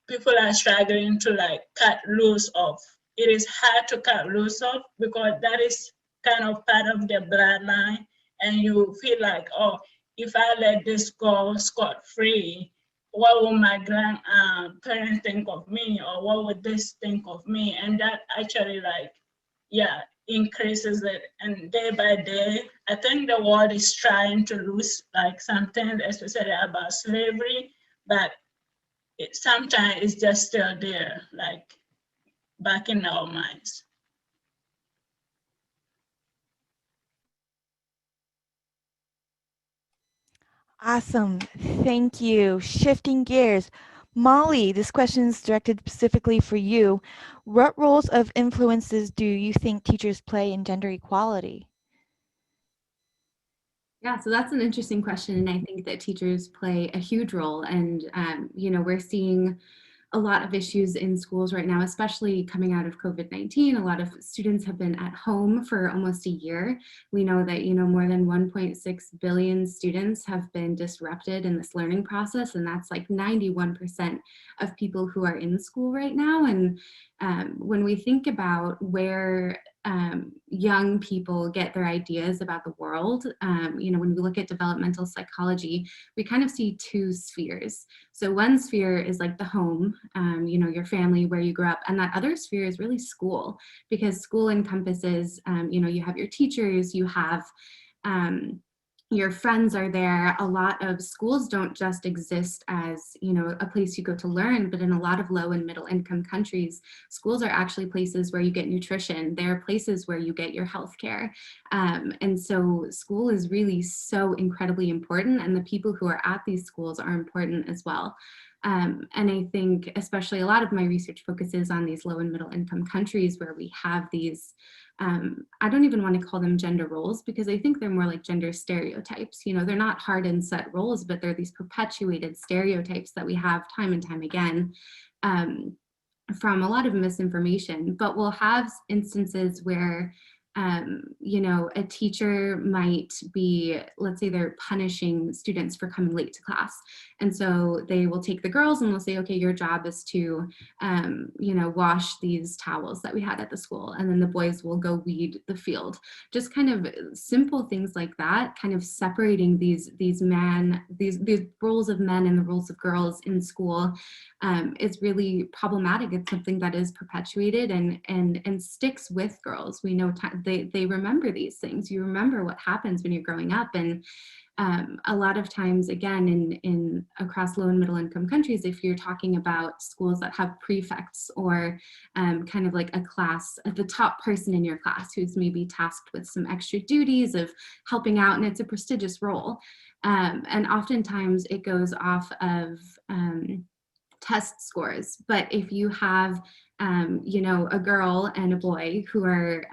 people are struggling to like cut loose of. It is hard to cut loose of because that is kind of part of the bloodline, and you feel like, oh, if I let this go scot-free, what will my grandparents think of me, or what would this think of me? And that actually like, yeah, increases it. And day by day, I think the world is trying to lose like something, especially about slavery, but sometimes it's just still there, like back in our minds. Awesome. Thank you. Shifting gears. Molly, this question is directed specifically for you. What roles of influences do you think teachers play in gender equality? Yeah, so that's an interesting question. And I think that teachers play a huge role. And, we're seeing a lot of issues in schools right now, especially coming out of COVID-19. A lot of students have been at home for almost a year. We know that, more than 1.6 billion students have been disrupted in this learning process. And that's like 91% of people who are in school right now. And when we think about where young people get their ideas about the world. You know, when we look at developmental psychology, we kind of see two spheres. So one sphere is like the home, you know, your family, where you grew up, and that other sphere is really school, because school encompasses, you know, you have your teachers, you have your friends are there. A lot of schools don't just exist as, you know, a place you go to learn, but in a lot of low and middle income countries, schools are actually places where you get nutrition. They're places where you get your healthcare. And so school is really so incredibly important, and the people who are at these schools are important as well. And I think especially a lot of my research focuses on these low and middle income countries where we have these, I don't even want to call them gender roles, because I think they're more like gender stereotypes. You know, they're not hard and set roles, but they're these perpetuated stereotypes that we have time and time again from a lot of misinformation. But we'll have instances where you know, a teacher might be, let's say they're punishing students for coming late to class. And so they will take the girls and they'll say, okay, your job is to, you know, wash these towels that we had at the school. And then the boys will go weed the field. Just kind of simple things like that, kind of separating these roles of men and the roles of girls in school is really problematic. It's something that is perpetuated and sticks with girls. We know they remember these things. You remember what happens when you're growing up. And a lot of times, again, in across low and middle income countries, if you're talking about schools that have prefects or kind of like a class, the top person in your class who's maybe tasked with some extra duties of helping out, and it's a prestigious role. And oftentimes it goes off of test scores. But if you have, you know, a girl and a boy who are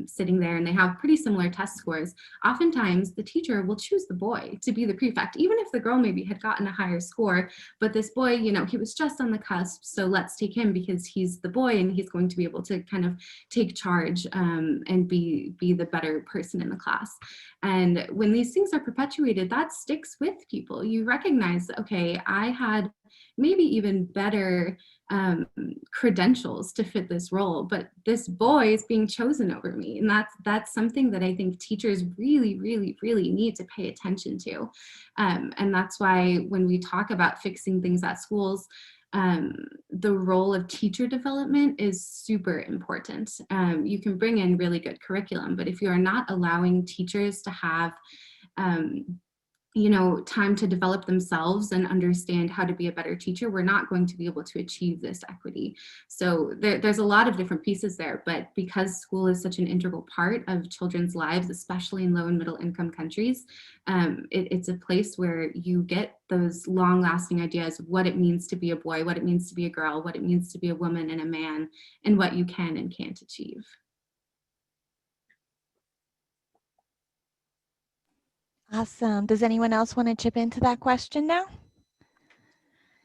sitting there and they have pretty similar test scores, oftentimes the teacher will choose the boy to be the prefect, even if the girl maybe had gotten a higher score. But this boy, you know, he was just on the cusp, so let's take him because he's the boy and he's going to be able to kind of take charge and be the better person in the class. And when these things are perpetuated, that sticks with people. You recognize, okay, I had maybe even better credentials to fit this role, but this boy is being chosen over me. And that's something that I think teachers really, really, really need to pay attention to. And that's why when we talk about fixing things at schools, the role of teacher development is super important. You can bring in really good curriculum, but if you are not allowing teachers to have you know, time to develop themselves and understand how to be a better teacher, we're not going to be able to achieve this equity. So there's a lot of different pieces there, but because school is such an integral part of children's lives, especially in low and middle income countries, it's a place where you get those long lasting ideas of what it means to be a boy, what it means to be a girl, what it means to be a woman and a man, and what you can and can't achieve. Awesome. Does anyone else want to chip into that question now?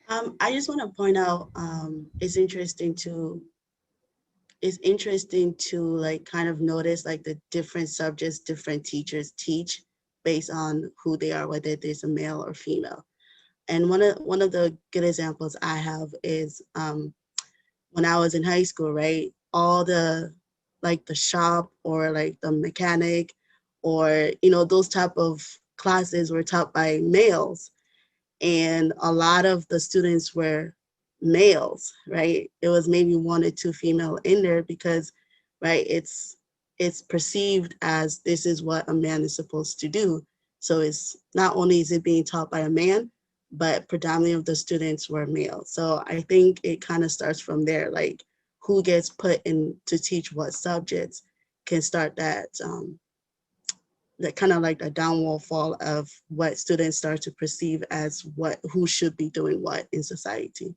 I just want to point out, it's interesting to like kind of notice like the different subjects different teachers teach based on who they are, whether there's a male or female. And one of the good examples I have is when I was in high school, right? All the like the shop or like the mechanic or, you know, those type of classes were taught by males. And a lot of the students were males, right? It was maybe one or two female in there because, right, it's perceived as this is what a man is supposed to do. So it's not only is it being taught by a man, but predominantly of the students were male. So I think it kind of starts from there, like who gets put in to teach what subjects can start that that kind of like a downward fall of what students start to perceive as who should be doing what in society.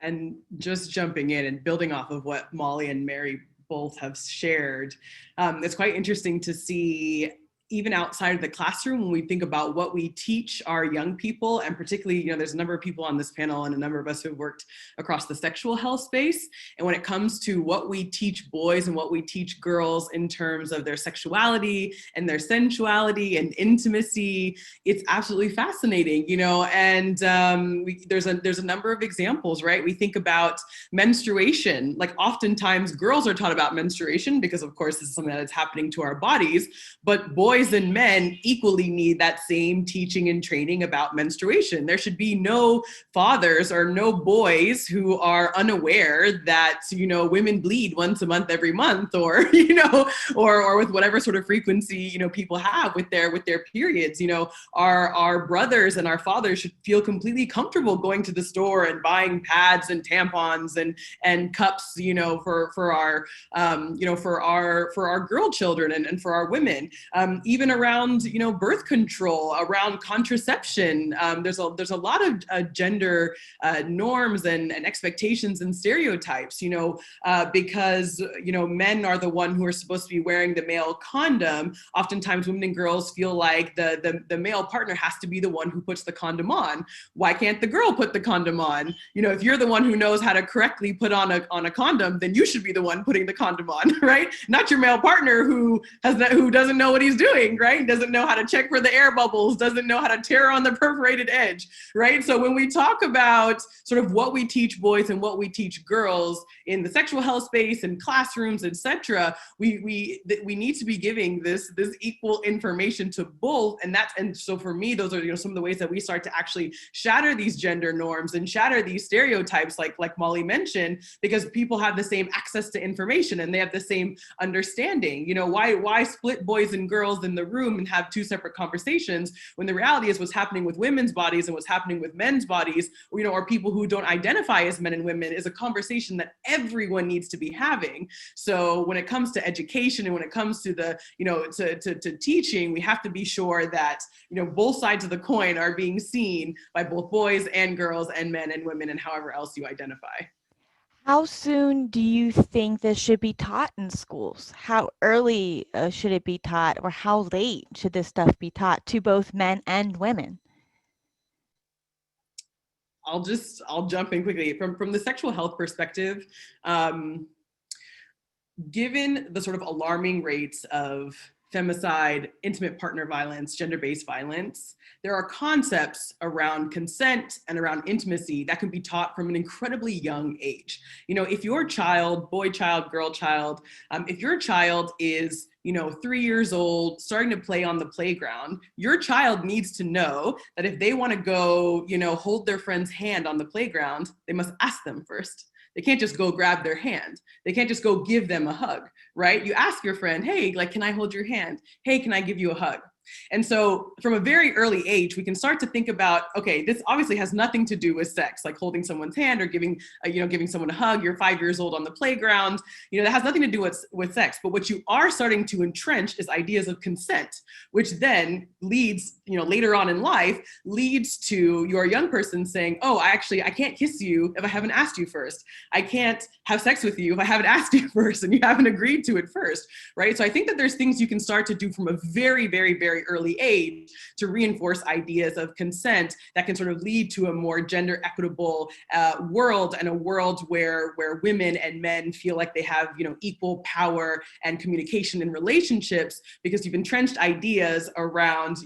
And just jumping in and building off of what Molly and Mary both have shared, it's quite interesting to see even outside of the classroom, when we think about what we teach our young people, and particularly, there's a number of people on this panel and a number of us who have worked across the sexual health space. And when it comes to what we teach boys and what we teach girls in terms of their sexuality and their sensuality and intimacy, it's absolutely fascinating, and there's a number of examples, right? We think about menstruation, like oftentimes girls are taught about menstruation because of course this is something that is happening to our bodies, but boys and men equally need that same teaching and training about menstruation. There should be no fathers or no boys who are unaware that, women bleed once a month every month, or, or with whatever sort of frequency, people have with their periods. Our brothers and our fathers should feel completely comfortable going to the store and buying pads and tampons and cups, for our girl children and for our women. Even around, birth control, around contraception. There's a lot of gender norms and expectations and stereotypes, because, men are the one who are supposed to be wearing the male condom. Oftentimes women and girls feel like the male partner has to be the one who puts the condom on. Why can't the girl put the condom on? If you're the one who knows how to correctly put on a condom, then you should be the one putting the condom on, right? Not your male partner who doesn't know what he's doing, right? Doesn't know how to check for the air bubbles, doesn't know how to tear on the perforated edge, right? So when we talk about sort of what we teach boys and what we teach girls in the sexual health space and classrooms, etc., we need to be giving this equal information to both. And so for me, those are some of the ways that we start to actually shatter these gender norms and shatter these stereotypes, like Molly mentioned, because people have the same access to information and they have the same understanding. Why split boys and girls in the room and have two separate conversations when the reality is what's happening with women's bodies and what's happening with men's bodies, or people who don't identify as men and women, is a conversation that everyone needs to be having. So when it comes to education and when it comes to the, to teaching, we have to be sure that, both sides of the coin are being seen by both boys and girls and men and women and however else you identify. How soon do you think this should be taught in schools? How early should it be taught, or how late should this stuff be taught to both men and women? I'll jump in quickly. From the sexual health perspective, given the sort of alarming rates of femicide, intimate partner violence, gender-based violence, there are concepts around consent and around intimacy that can be taught from an incredibly young age. If your child, boy child, girl child, if your child is 3 years old, starting to play on the playground, your child needs to know that if they want to go, hold their friend's hand on the playground, they must ask them first. They can't just go grab their hand. They can't just go give them a hug, right? You ask your friend, hey, can I hold your hand? Hey, can I give you a hug? And so from a very early age, we can start to think about, okay, this obviously has nothing to do with sex, like holding someone's hand or giving someone a hug. You're 5 years old on the playground, that has nothing to do with sex. But what you are starting to entrench is ideas of consent, which then leads, later on in life, leads to your young person saying, oh, I can't kiss you if I haven't asked you first. I can't have sex with you if I haven't asked you first and you haven't agreed to it first, right? So I think that there's things you can start to do from a very, very, very early age to reinforce ideas of consent that can sort of lead to a more gender equitable world, and a world where women and men feel like they have equal power and communication in relationships, because you've entrenched ideas around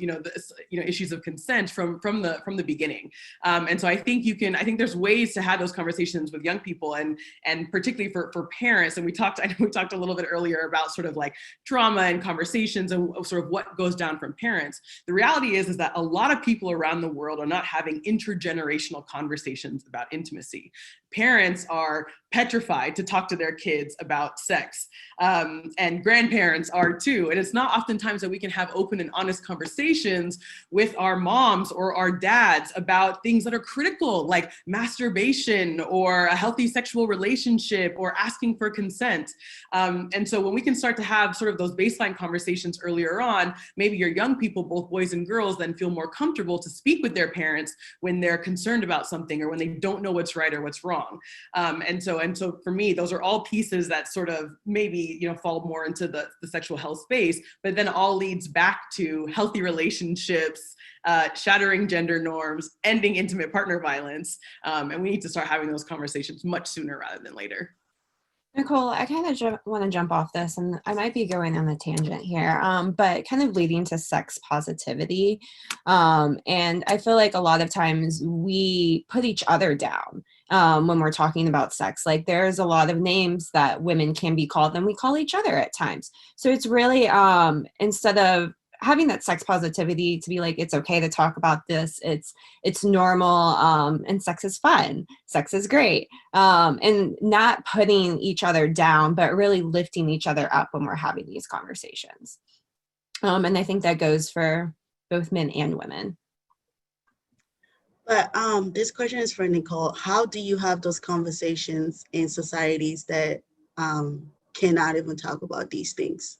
issues of consent from the beginning. And so I think there's ways to have those conversations with young people, and particularly for parents. And we talked a little bit earlier about sort of like trauma and conversations and sort of what goes down from parents. The reality is that a lot of people around the world are not having intergenerational conversations about intimacy. Parents are petrified to talk to their kids about sex, and grandparents are too. And it's not oftentimes that we can have open and honest conversations with our moms or our dads about things that are critical, like masturbation or a healthy sexual relationship or asking for consent. And so when we can start to have sort of those baseline conversations earlier on, maybe your young people, both boys and girls, then feel more comfortable to speak with their parents when they're concerned about something or when they don't know what's right or what's wrong. And so for me, those are all pieces that sort of maybe, you know, fall more into the sexual health space, but then all leads back to healthy relationships, shattering gender norms, ending intimate partner violence. And we need to start having those conversations much sooner rather than later. Nicole, I kind of want to jump off this, and I might be going on a tangent here, but kind of leading to sex positivity. And I feel like a lot of times we put each other down when we're talking about sex. Like there's a lot of names that women can be called, and we call each other at times. So it's really, instead of having that sex positivity to be like, it's okay to talk about this, it's normal, and sex is fun, sex is great, and not putting each other down, but really lifting each other up when we're having these conversations. And I think that goes for both men and women. But this question is for Nicole. How do you have those conversations in societies that cannot even talk about these things?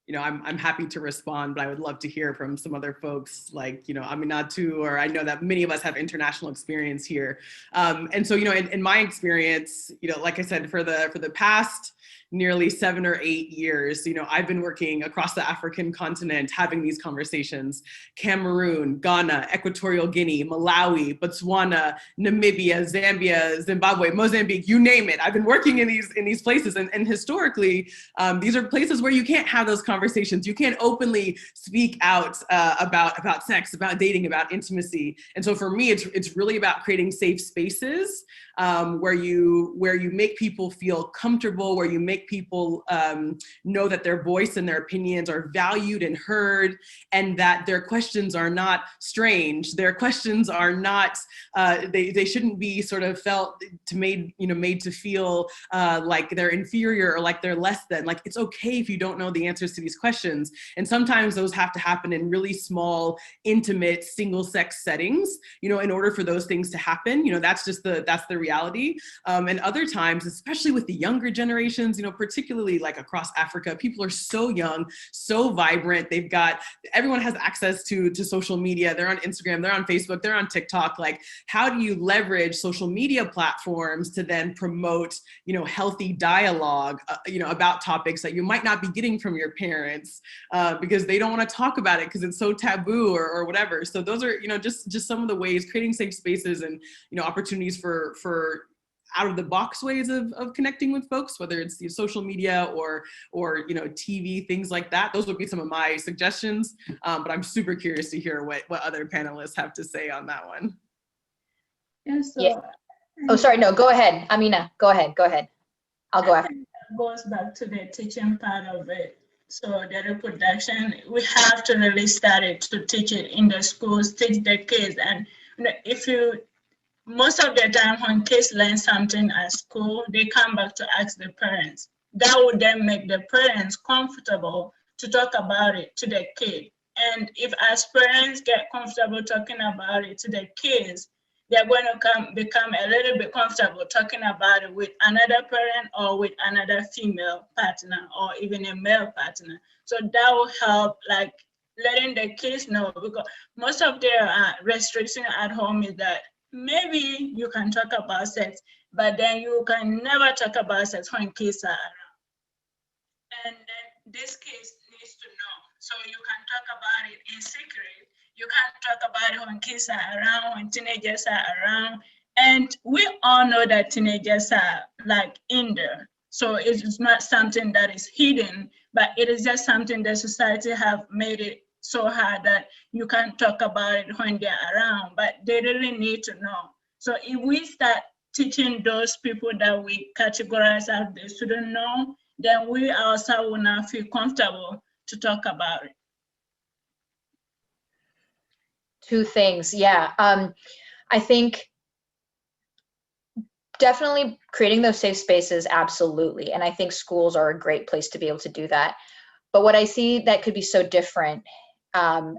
You know, I'm happy to respond, but I would love to hear from some other folks like, you know, Aminatu, or I know that many of us have international experience here. And so, you know, in my experience, you know, like I said, for the past nearly 7 or 8 years, you know, I've been working across the African continent, having these conversations. Cameroon, Ghana, Equatorial Guinea, Malawi, Botswana, Namibia, Zambia, Zimbabwe, Mozambique, you name it. I've been working in these places, and historically, these are places where you can't have those conversations. You can't openly speak out about sex, about dating, about intimacy. And so for me, it's really about creating safe spaces where you make people feel comfortable, where you make people know that their voice and their opinions are valued and heard, and that their questions are not strange. Their questions are not, they shouldn't be sort of made to feel like they're inferior or like they're less than. Like, it's okay if you don't know the answers to these questions. And sometimes those have to happen in really small, intimate, single sex settings, you know, in order for those things to happen. You know, that's the reality. And other times, especially with the younger generations, you know, particularly like across Africa, people are so young, so vibrant. Everyone has access to social media. They're on Instagram, they're on Facebook, they're on TikTok. Like, how do you leverage social media platforms to then promote, you know, healthy dialogue, you know, about topics that you might not be getting from your parents because they don't want to talk about it because it's so taboo or whatever. So those are, you know, just some of the ways, creating safe spaces and, you know, opportunities for out of the box ways of connecting with folks, whether it's social media or you know, TV, things like that. Those would be some of my suggestions. But I'm super curious to hear what other panelists have to say on that one. Yeah, so, yeah. Oh, sorry, no, go ahead. Amina, go ahead. I'll go after. That goes back to the teaching part of it. So the reproduction, we have to really start it to teach it in the schools, teach the kids. And most of the time when kids learn something at school, they come back to ask the parents. That would then make the parents comfortable to talk about it to the kid. And if as parents get comfortable talking about it to the kids, they're going to become a little bit comfortable talking about it with another parent or with another female partner or even a male partner. So that will help, like, letting the kids know, because most of their restriction at home is that maybe you can talk about sex, but then you can never talk about sex when kids are around. And then this case needs to know. So you can talk about it in secret. You can't talk about it when kids are around, when teenagers are around. And we all know that teenagers are like in there. So it's not something that is hidden, but it is just something that society have made it so hard that you can't talk about it when they're around, but they really need to know. So if we start teaching those people that we categorize as they shouldn't know, then we also will not feel comfortable to talk about it. Two things, yeah. I think definitely creating those safe spaces, absolutely. And I think schools are a great place to be able to do that. But what I see that could be so different, and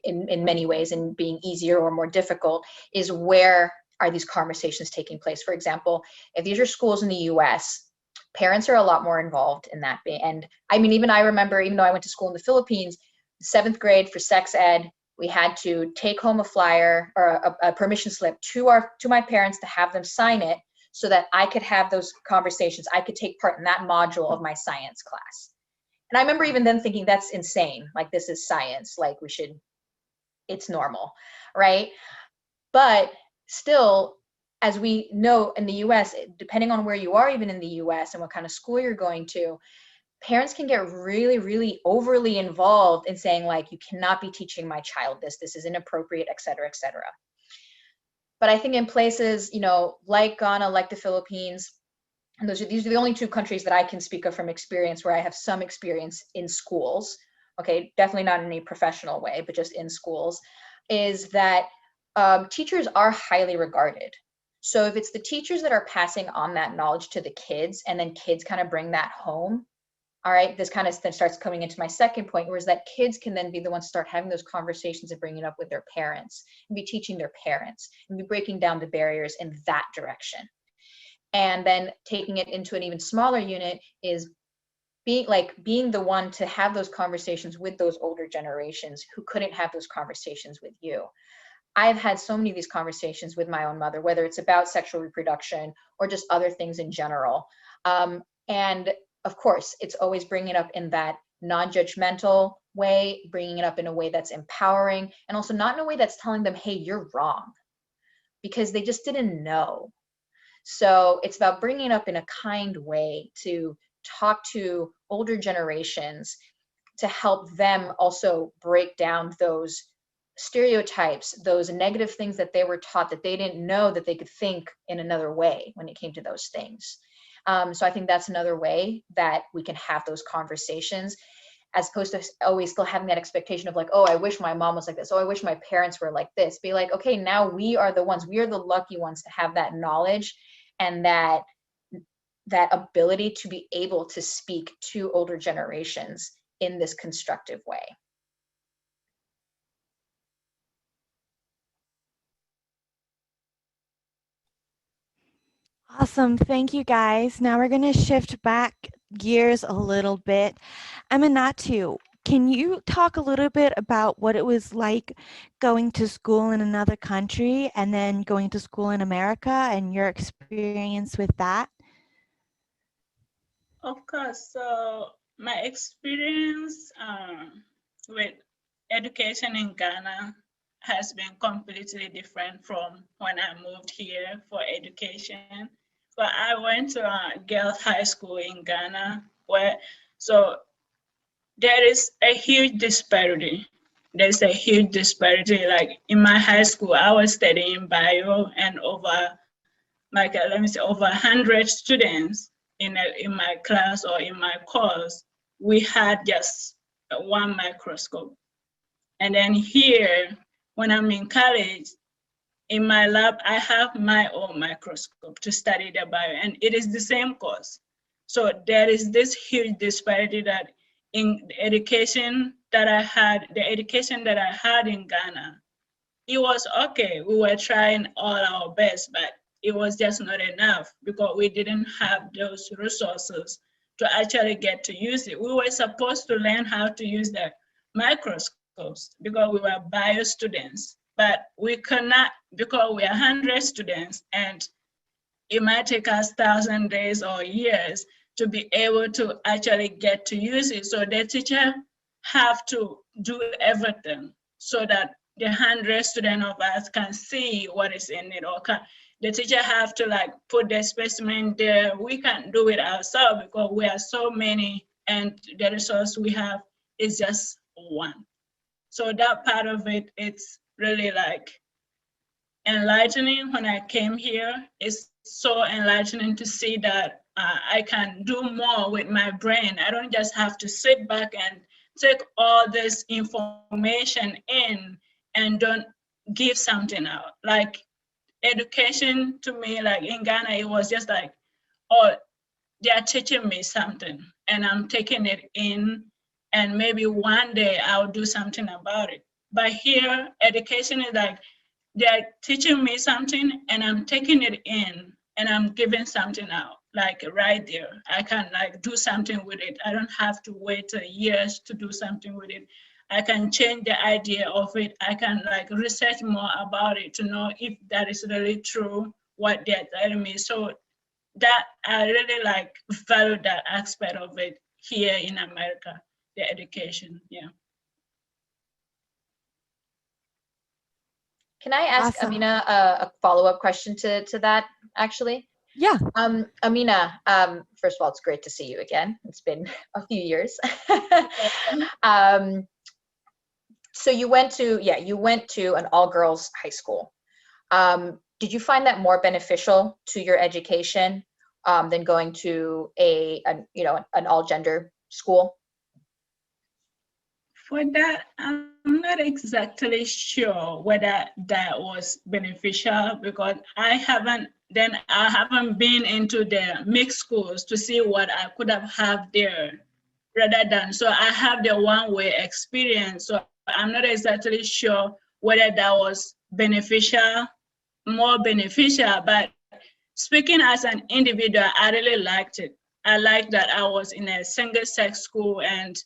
in many ways, and being easier or more difficult, is where are these conversations taking place? For example, if these are schools in the US, Parents are a lot more involved in that. And I mean, even I remember, even though I went to school in the Philippines, 7th grade for sex ed, we had to take home a flyer or a permission slip to my parents to have them sign it so that I could have those conversations. I could take part in that module of my science class. And I remember even then thinking, that's insane. Like, this is science. Like, it's normal, right? But still, as we know in the US, depending on where you are, even in the US, and what kind of school you're going to, parents can get really, really overly involved in saying, like, you cannot be teaching my child this is inappropriate, et cetera, et cetera. But I think in places, like Ghana, like the Philippines, and these are the only 2 countries that I can speak of from experience where I have some experience in schools, okay, definitely not in any professional way, but just in schools, is that teachers are highly regarded. So if it's the teachers that are passing on that knowledge to the kids, and then kids kind of bring that home, all right, this kind of then starts coming into my second point, whereas that kids can then be the ones to start having those conversations and bringing it up with their parents, and be teaching their parents, and be breaking down the barriers in that direction. And then taking it into an even smaller unit is being the one to have those conversations with those older generations who couldn't have those conversations with you. I've had so many of these conversations with my own mother, whether it's about sexual reproduction or just other things in general. And of course, it's always bringing it up in that non-judgmental way, bringing it up in a way that's empowering, and also not in a way that's telling them, hey, you're wrong, because they just didn't know. So it's about bringing it up in a kind way to talk to older generations to help them also break down those stereotypes, those negative things that they were taught that they didn't know that they could think in another way when it came to those things. So I think that's another way that we can have those conversations, as opposed to always still having that expectation of like, oh, I wish my mom was like this. Oh, I wish my parents were like this. Be like, okay, now we are the lucky ones to have that knowledge and that ability to be able to speak to older generations in this constructive way. Awesome. Thank you, guys. Now we're going to shift back gears a little bit. Aminatu, can you talk a little bit about what it was like going to school in another country and then going to school in America and your experience with that? Of course. So my experience with education in Ghana has been completely different from when I moved here for education. But I went to a girls' high school in Ghana, so there is a huge disparity. There's a huge disparity. Like in my high school, I was studying bio, and over 100 students in my class or in my course, we had just one microscope. And then here, when I'm in college, in my lab, I have my own microscope to study the bio, and it is the same course. So there is this huge disparity that in the education that I had in Ghana, it was okay. We were trying all our best, but it was just not enough because we didn't have those resources to actually get to use it. We were supposed to learn how to use the microscopes because we were bio students, but we could not because we are 100 students, and it might take us 1,000 days or years to be able to actually get to use it. So the teacher have to do everything so that the 100 students of us can see what is in it, or the teacher have to like put the specimen there. We can't do it ourselves because we are so many and the resource we have is just one. So that part of it, it's really like enlightening. When I came here, it's so enlightening to see that I can do more with my brain. I don't just have to sit back and take all this information in and don't give something out. Like education to me, like in Ghana, it was just like, oh, they are teaching me something and I'm taking it in, and maybe one day I'll do something about it. But here, education is like, they're teaching me something and I'm taking it in and I'm giving something out. like right there. I can like do something with it. I don't have to wait years to do something with it. I can change the idea of it. I can like research more about it to know if that is really true, what they're telling me. So that I really like value that aspect of it here in America, the education. Yeah. Can I ask Awesome. Amina a follow-up question to that, actually? Yeah. Amina, first of all, it's great to see you again. It's been a few years. So you went to an all-girls high school. Did you find that more beneficial to your education than going to an all-gender school? For that, I'm not exactly sure whether that was beneficial because I haven't been into the mixed schools to see what I could have there rather than, so I have the one-way experience. So I'm not exactly sure whether that was beneficial, more beneficial, but speaking as an individual, I really liked it. I liked that I was in a single-sex school, and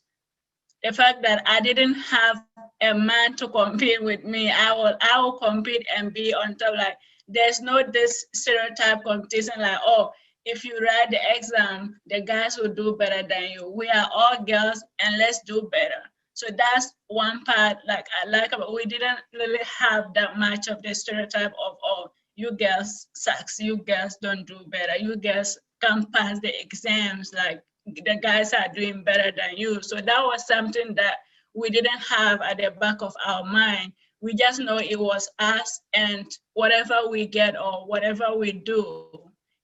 the fact that I didn't have a man to compete with me, I will compete and be on top. Like there's no this stereotype competition like, oh, if you write the exam, the guys will do better than you. We are all girls and let's do better. So that's one part like I like about, we didn't really have that much of the stereotype of, oh, you girls sucks, you girls don't do better, you girls can't pass the exams, like the guys are doing better than you. So that was something that we didn't have at the back of our mind. We just know it was us, and whatever we get or whatever we do,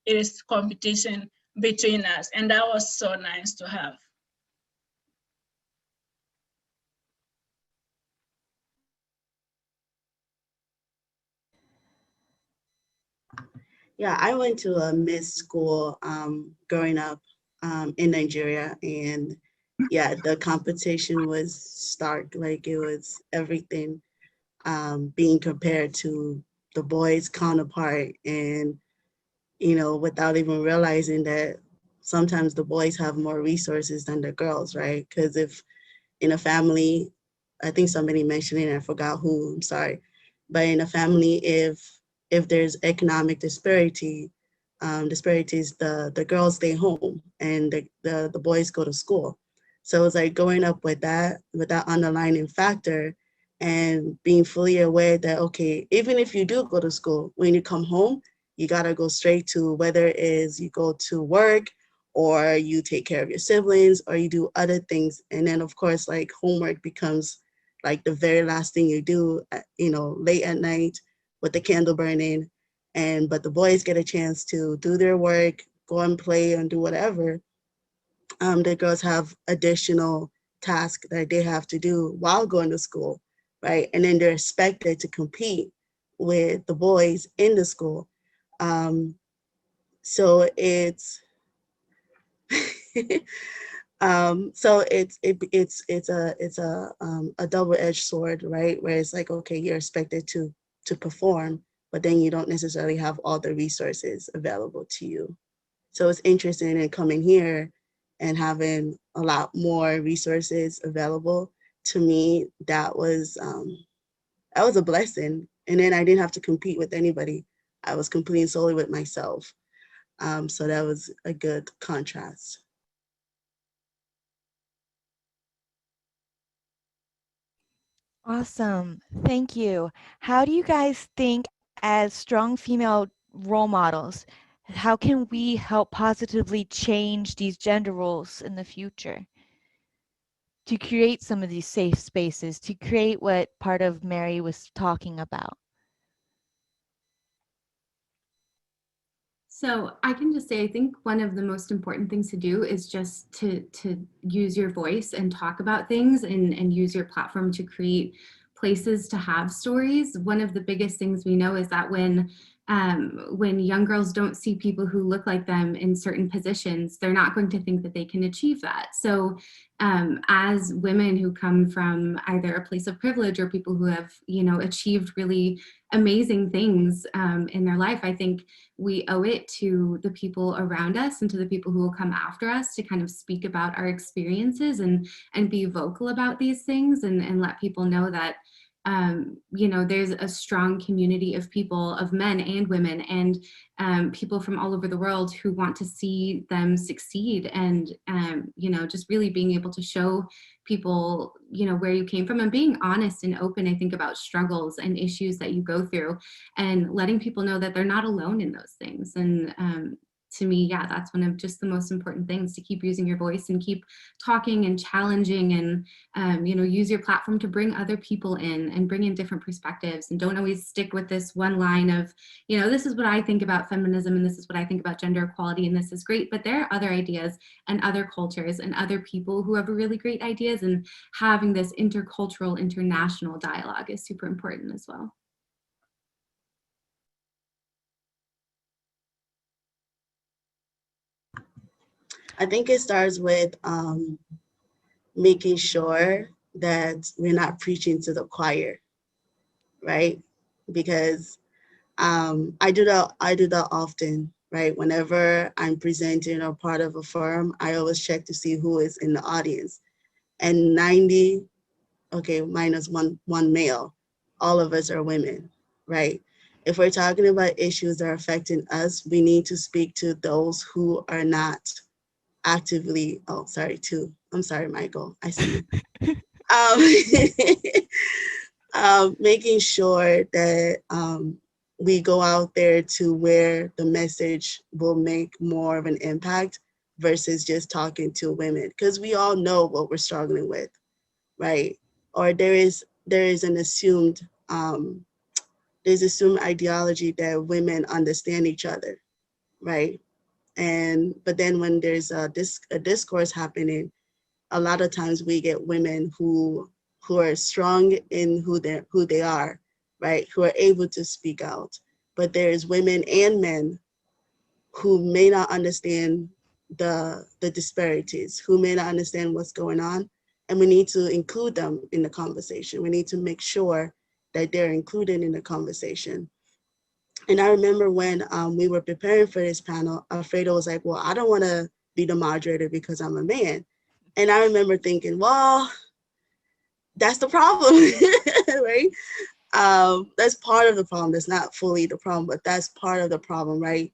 it is competition between us. And that was so nice to have. Yeah, I went to a Miss school growing up in Nigeria, and yeah, the competition was stark. Like it was everything being compared to the boys' counterpart, and without even realizing that sometimes the boys have more resources than the girls, right? Because if in a family, I think somebody mentioned it, I forgot who, I'm sorry, but in a family, if there's economic disparities, the girls stay home and the boys go to school. So it's like growing up with that underlying factor and being fully aware that, okay, even if you do go to school, when you come home, you gotta go straight to whether it is you go to work or you take care of your siblings or you do other things. And then of course, like homework becomes like the very last thing you do, late at night with the candle burning. But the boys get a chance to do their work, go and play and do whatever. The girls have additional tasks that they have to do while going to school, right? And then they're expected to compete with the boys in the school. So it's a double-edged sword, right? Where it's like, okay, you're expected to perform, but then you don't necessarily have all the resources available to you. So it's interesting in coming here and having a lot more resources available. To me, that was a blessing. And then I didn't have to compete with anybody. I was competing solely with myself. So that was a good contrast. Awesome. Thank you. How do you guys think, as strong female role models, how can we help positively change these gender roles in the future to create some of these safe spaces, to create what part of Mary was talking about? So I can just say, I think one of the most important things to do is just to use your voice and talk about things and use your platform to create places to have stories. One of the biggest things we know is that when when young girls don't see people who look like them in certain positions, they're not going to think that they can achieve that. So as women who come from either a place of privilege or people who have, achieved really amazing things in their life, I think we owe it to the people around us and to the people who will come after us to kind of speak about our experiences and be vocal about these things and let people know that there's a strong community of people, of men and women, and people from all over the world who want to see them succeed. And, just really being able to show people, where you came from and being honest and open, I think, about struggles and issues that you go through and letting people know that they're not alone in those things. And, to me, yeah, that's one of just the most important things, to keep using your voice and keep talking and challenging and, use your platform to bring other people in and bring in different perspectives, and don't always stick with this one line of, this is what I think about feminism and this is what I think about gender equality and this is great, but there are other ideas and other cultures and other people who have really great ideas, and having this intercultural, international dialogue is super important as well. I think it starts with making sure that we're not preaching to the choir, right? Because I do that often, right? Whenever I'm presenting or part of a forum, I always check to see who is in the audience. And 90, okay, minus one male, all of us are women, right? If we're talking about issues that are affecting us, we need to speak to those who are not actively, I'm sorry, Michael, I see you. Making sure that we go out there to where the message will make more of an impact versus just talking to women, because we all know what we're struggling with, right? Or there is an assumed ideology that women understand each other, right? But then when there's a discourse happening, a lot of times we get women who are strong in who they are, right? Who are able to speak out. But there's women and men who may not understand the disparities, who may not understand what's going on. And we need to include them in the conversation. We need to make sure that they're included in the conversation. And I remember when we were preparing for this panel, Alfredo was like, well, I don't want to be the moderator because I'm a man. And I remember thinking, well, that's the problem, right? That's part of the problem. That's not fully the problem, but that's part of the problem, right?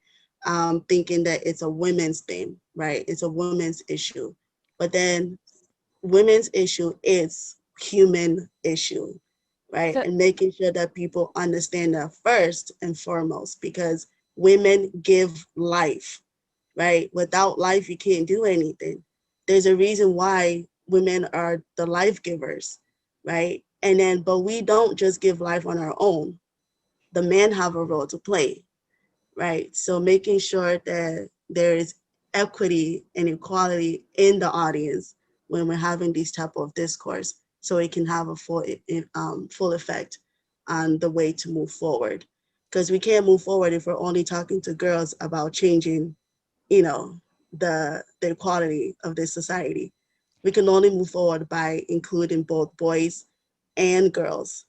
Thinking that it's a women's thing, right? It's a women's issue. But then women's issue is human issue, right? So- and making sure that people understand that first and foremost, because women give life, right? Without life, you can't do anything. There's a reason why women are the life givers, right? But we don't just give life on our own. The men have a role to play, right? So making sure that there is equity and equality in the audience when we're having these type of discourse, so it can have a full effect on the way to move forward. Because we can't move forward if we're only talking to girls about changing, the equality of this society. We can only move forward by including both boys and girls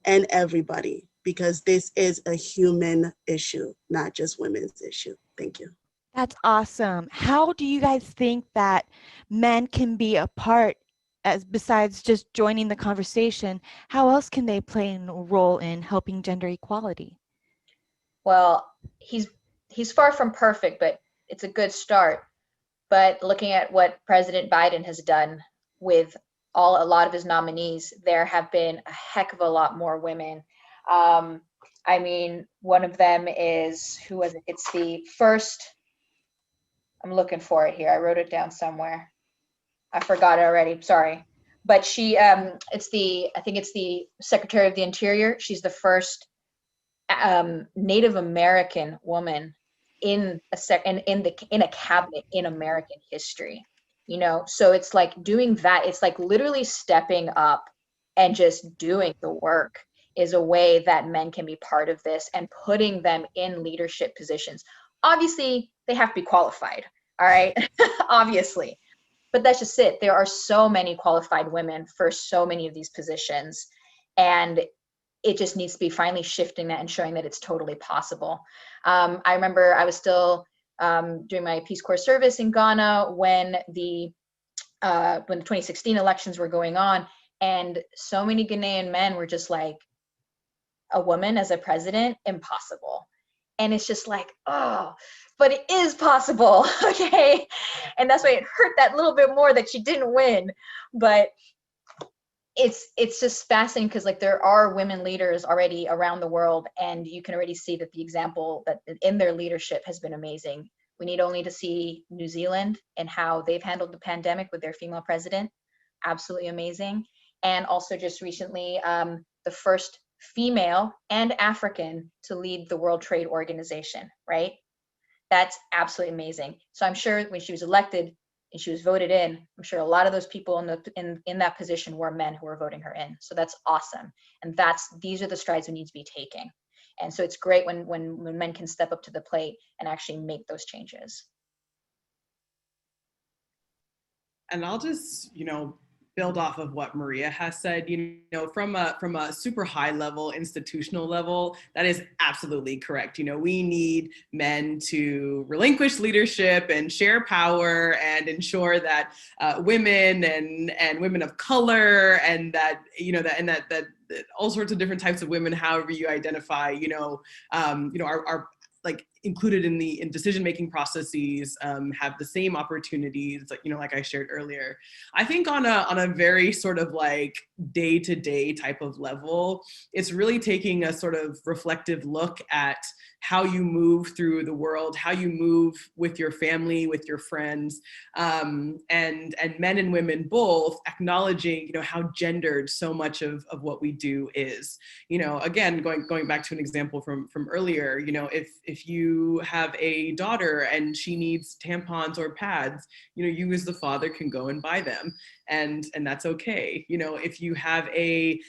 and everybody, because this is a human issue, not just women's issue. Thank you. That's awesome. How do you guys think that men can be a part, as besides just joining the conversation? How else can they play a role in helping gender equality? Well, he's far from perfect, but it's a good start. But looking at what President Biden has done with a lot of his nominees, there have been a heck of a lot more women. I mean, one of them is, who was it? It's the first, I'm looking for it here. I wrote it down somewhere. I forgot it already, sorry. But she, I think it's the Secretary of the Interior. She's the first Native American woman in a cabinet in American history. So it's like doing that. It's like literally stepping up and just doing the work. is a way that men can be part of this and putting them in leadership positions. Obviously, they have to be qualified, all right? Obviously. But that's just it. There are so many qualified women for so many of these positions. And it just needs to be finally shifting that and showing that it's totally possible. I remember I was still doing my Peace Corps service in Ghana when the 2016 elections were going on, and so many Ghanaian men were just like, a woman as a president, impossible. And it's just like, oh, but it is possible, okay? And that's why it hurt that little bit more that she didn't win. But it's just fascinating because like there are women leaders already around the world, and you can already see that the example that in their leadership has been amazing. We need only to see New Zealand and how they've handled the pandemic with their female president. Absolutely amazing. And also just recently, the first female and African to lead the World Trade Organization, right? That's absolutely amazing. So I'm sure when she was elected and she was voted in, I'm sure a lot of those people in that position were men who were voting her in. So that's awesome. And these are the strides we need to be taking. And so it's great when men can step up to the plate and actually make those changes. And I'll just, build off of what Maria has said, from a super high level, institutional level, that is absolutely correct. We need men to relinquish leadership and share power and ensure that women and women of color and that all sorts of different types of women, however you identify, are like included in decision-making processes, have the same opportunities, like I shared earlier. I think on a very sort of like day-to-day type of level, it's really taking a sort of reflective look at how you move through the world, how you move with your family, with your friends, and men and women both acknowledging, how gendered so much of what we do is. Again, going back to an example from earlier, if you have a daughter and she needs tampons or pads, you as the father can go and buy them. And that's okay. If you have a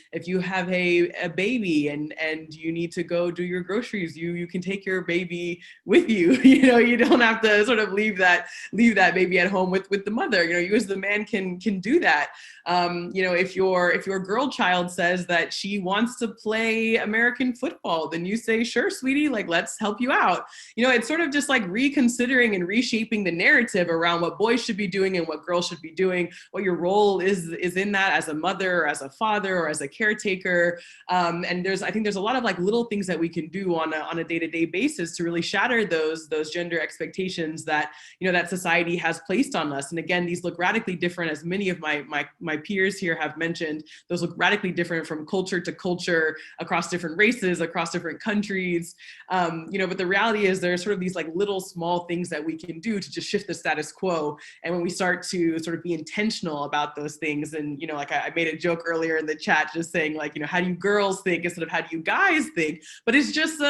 baby and you need to go do your groceries, you can take your baby with you. You don't have to sort of leave that baby at home with the mother. You as the man can do that. If your girl child says that she wants to play American football, then you say, sure, sweetie, like let's help you out. It's sort of just like reconsidering and reshaping the narrative around what boys should be doing and what girls should be doing, what your role is in that as a mother or as a father or as a caretaker. And I think there's a lot of like little things that we can do on a day-to-day basis to really shatter those gender expectations that that society has placed on us. And again, these look radically different, as many of my peers here have mentioned. Those look radically different from culture to culture, across different races, across different countries. But the reality is there are sort of these like little small things that we can do to just shift the status quo. And when we start to sort of be intentional about those things, and like I made a joke earlier in the chat, just saying like, how do you girls think instead of how do you guys think? But it's just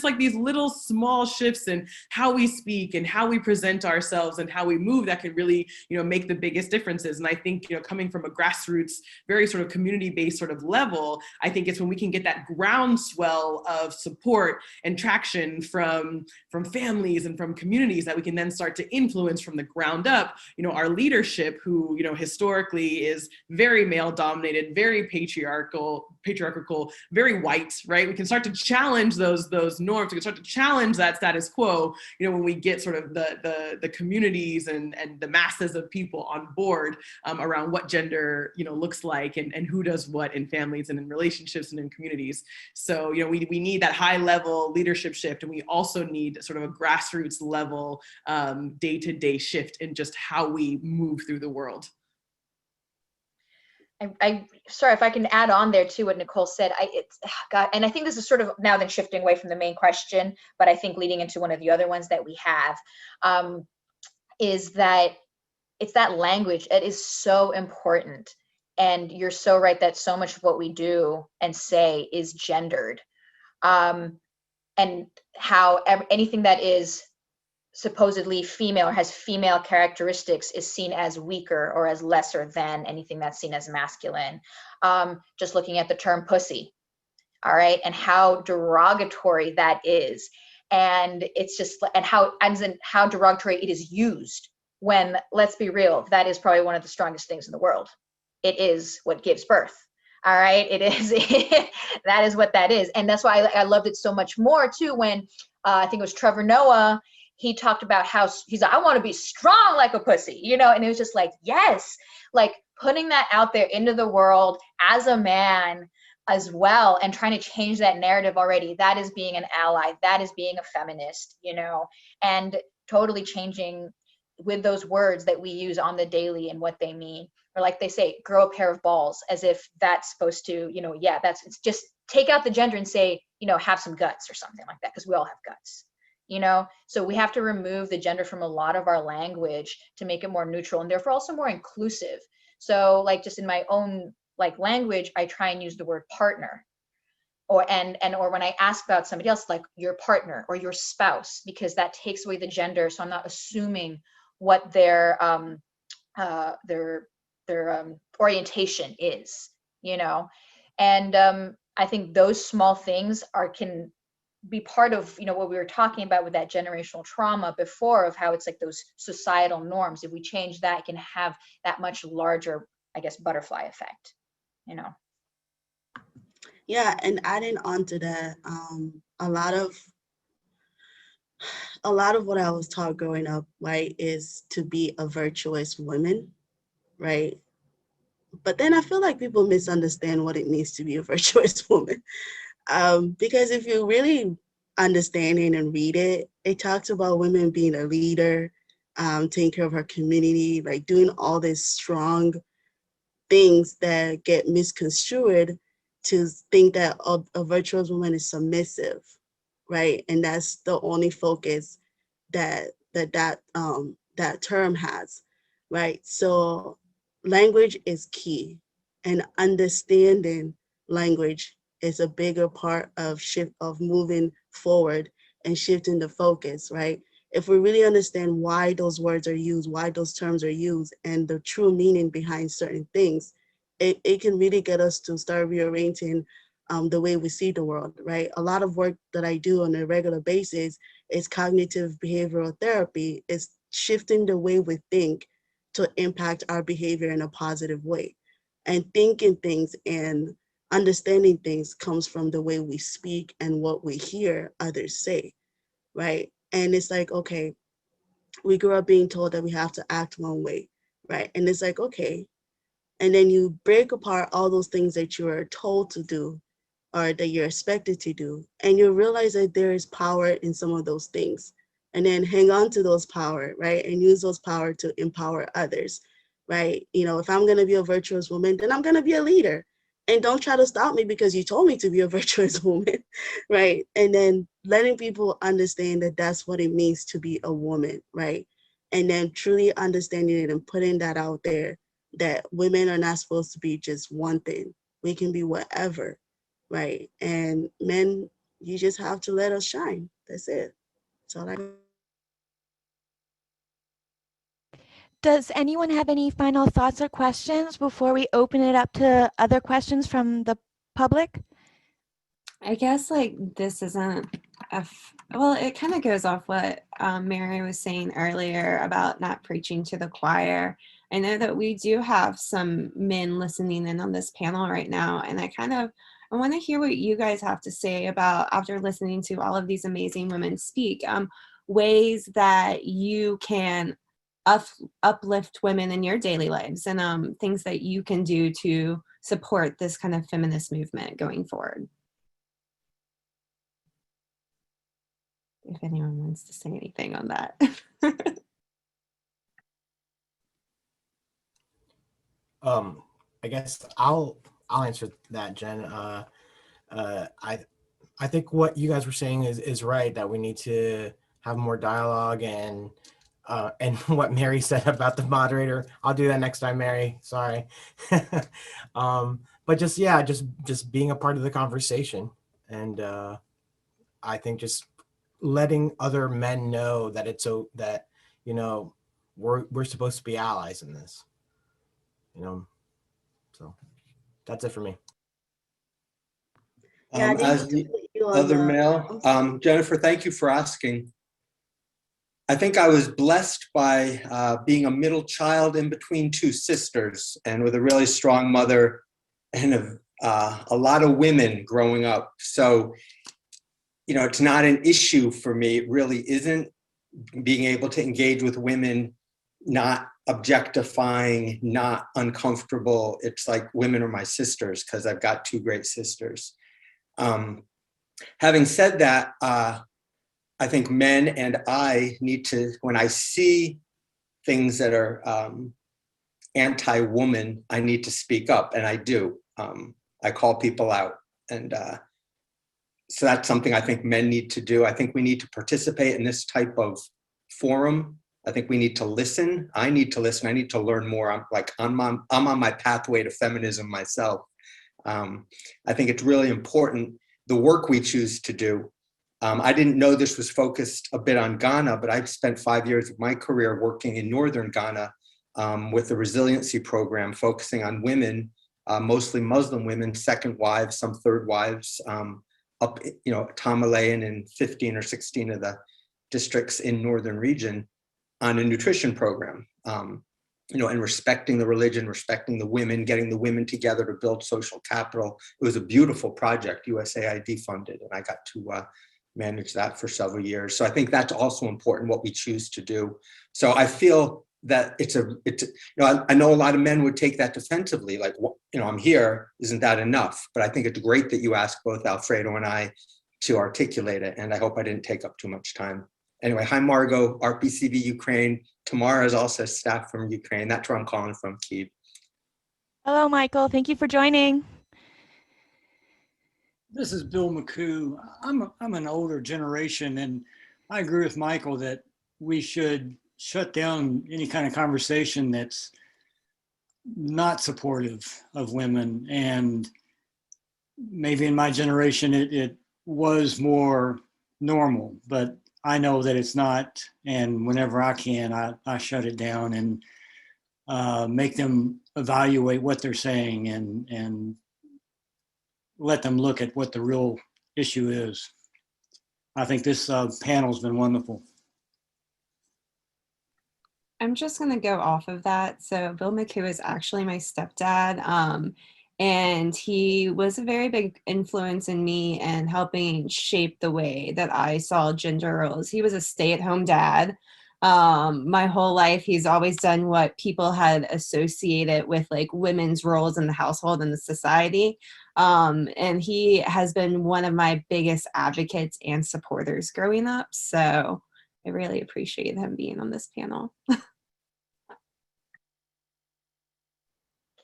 like these little small shifts in how we speak and how we present ourselves and how we move that can really make the biggest differences. And I think coming from a grassroots, very sort of community-based sort of level, I think it's when we can get that groundswell of support and traction from families and from communities that we can then start to influence from the ground up, our leadership, who, historically is very male dominated, very patriarchal, very white, right? We can start to challenge those norms. We can start to challenge that status quo, when we get sort of the communities and the masses of people on board around what gender, looks like and who does what in families and in relationships and in communities. So, we need that high level leadership shift, and we also need sort of a grassroots level day-to-day shift in just how we move through the world. Sorry if I can add on there too what Nicole said. And I think this is sort of now then shifting away from the main question, but I think leading into one of the other ones that we have, is that it's that language. It is so important. And you're so right that so much of what we do and say is gendered. And how anything that is supposedly female or has female characteristics is seen as weaker or as lesser than anything that's seen as masculine. Just looking at the term pussy. all right, and how derogatory that is. And it's just, and how derogatory it is used, when, let's be real, that is probably one of the strongest things in the world. It is what gives birth. All right, it is. That is what that is. And that's why I loved it so much more too, when I think it was Trevor Noah, he talked about how he's like, I want to be strong like a pussy, you know? And it was just like, yes, like putting that out there into the world as a man as well, and trying to change that narrative already. That is being an ally. That is being a feminist, you know, and totally changing with those words that we use on the daily and what they mean. Or like they say, grow a pair of balls, as if that's supposed to, you know, yeah, it's just take out the gender and say, you know, have some guts or something like that, because we all have guts, you know? So we have to remove the gender from a lot of our language to make it more neutral, and therefore also more inclusive. So like just in my own like language, I try and use the word partner, or or when I ask about somebody else, like your partner or your spouse, because that takes away the gender. So I'm not assuming what their orientation is, you know. And I think those small things can be part of, you know, what we were talking about with that generational trauma before, of how it's like those societal norms. If we change that, it can have that much larger, I guess, butterfly effect, you know. Yeah, and adding on to that, a lot of what I was taught growing up, right, is to be a virtuous woman, right? But then I feel like people misunderstand what it means to be a virtuous woman. Because if you really understand it and read it, it talks about women being a leader, taking care of her community, like doing all these strong things that get misconstrued to think that a virtuous woman is submissive, right? And that's the only focus that that term has, right? So language is key, and understanding language is a bigger part of moving forward and shifting the focus, right? If we really understand why those words are used, why those terms are used, and the true meaning behind certain things, it can really get us to start rearranging the way we see the world, right? A lot of work that I do on a regular basis is cognitive behavioral therapy. Is shifting the way we think to impact our behavior in a positive way. And thinking things and understanding things comes from the way we speak and what we hear others say, right? And it's like, okay, we grew up being told that we have to act one way, right? And it's like, okay. And then you break apart all those things that you are told to do or that you're expected to do, and you realize that there is power in some of those things. And then hang on to those power, right? And use those power to empower others, right? You know, if I'm going to be a virtuous woman, then I'm going to be a leader. And don't try to stop me because you told me to be a virtuous woman, right? And then letting people understand that that's what it means to be a woman, right? And then truly understanding it and putting that out there, that women are not supposed to be just one thing. We can be whatever, right? And men, you just have to let us shine. That's it. That's all I. Does anyone have any final thoughts or questions before we open it up to other questions from the public? I guess like this isn't well, it kind of goes off what Mary was saying earlier about not preaching to the choir. I know that we do have some men listening in on this panel right now, and I want to hear what you guys have to say about, after listening to all of these amazing women speak, ways that you can uplift women in your daily lives, and things that you can do to support this kind of feminist movement going forward. If anyone wants to say anything on that. I guess I'll answer that, Jen. I think what you guys were saying is right, that we need to have more dialogue, and what Mary said about the moderator. I'll do that next time, Mary. Sorry. But just being a part of the conversation, and I think just letting other men know that it's so that, you know, we're supposed to be allies in this, you know. So that's it for me. Yeah, I As didn't the put you on other the. male, Jennifer, thank you for asking. I think I was blessed by being a middle child in between two sisters and with a really strong mother and a lot of women growing up. So, it's not an issue for me. It really isn't, being able to engage with women, not objectifying, not uncomfortable. It's like women are my sisters because I've got two great sisters. Having said that, I think men and I need to, when I see things that are anti-woman, I need to speak up, and I do. I call people out, and so that's something I think men need to do. I think we need to participate in this type of forum. I think we need to listen. I need to listen. I need to learn more. I'm on my pathway to feminism myself. I think it's really important, the work we choose to do. I didn't know this was focused a bit on Ghana, but I've spent 5 years of my career working in northern Ghana with the resiliency program, focusing on women, mostly Muslim women, second wives, some third wives, up, Tamale and 15 or 16 of the districts in northern region, on a nutrition program. And respecting the religion, respecting the women, getting the women together to build social capital. It was a beautiful project, USAID funded, and I got to manage that for several years. So I think that's also important, what we choose to do. So I feel that I know a lot of men would take that defensively, like, I'm here, isn't that enough? But I think it's great that you asked both Alfredo and I to articulate it, and I hope I didn't take up too much time. Anyway, hi, Margot, RPCV Ukraine. Tamara is also staff from Ukraine. That's where I'm calling from, Kyiv. Hello, Michael. Thank you for joining. This is Bill McCoo. I'm an older generation, and I agree with Michael that we should shut down any kind of conversation that's not supportive of women. And maybe in my generation, it was more normal, but I know that it's not. And whenever I can, I shut it down and make them evaluate what they're saying and let them look at what the real issue is. I think this panel's been wonderful. I'm just going to go off of that. So Bill McCoo is actually my stepdad. And he was a very big influence in me and helping shape the way that I saw gender roles. He was a stay-at-home dad. My whole life, he's always done what people had associated with like women's roles in the household and the society. And he has been one of my biggest advocates and supporters growing up. So I really appreciate him being on this panel.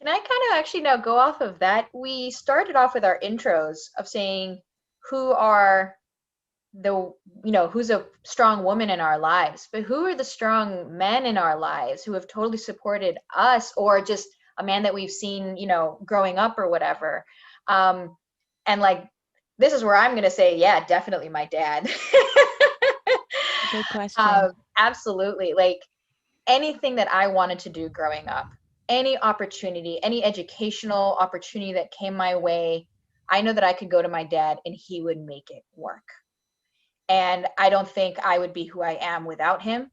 Can I kind of actually now go off of that? We started off with our intros of saying who are who's a strong woman in our lives, but who are the strong men in our lives who have totally supported us, or just a man that we've seen, growing up or whatever. And like, this is where I'm going to say, yeah, definitely my dad. Good question. Absolutely. Like anything that I wanted to do growing up, any opportunity, any educational opportunity that came my way, I know that I could go to my dad and he would make it work. And I don't think I would be who I am without him.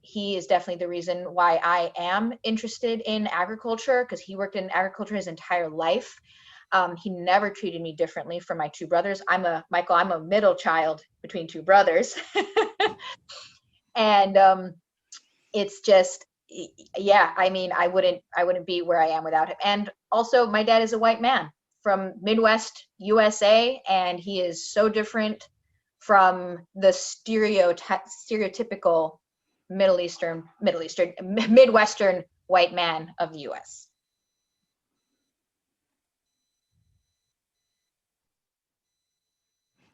He is definitely the reason why I am interested in agriculture, because he worked in agriculture his entire life. He never treated me differently from my two brothers. I'm a middle child between two brothers. And it's just, yeah, I mean, I wouldn't be where I am without him. And also my dad is a white man from Midwest USA, and he is so different from the stereotypical Midwestern white man of the US.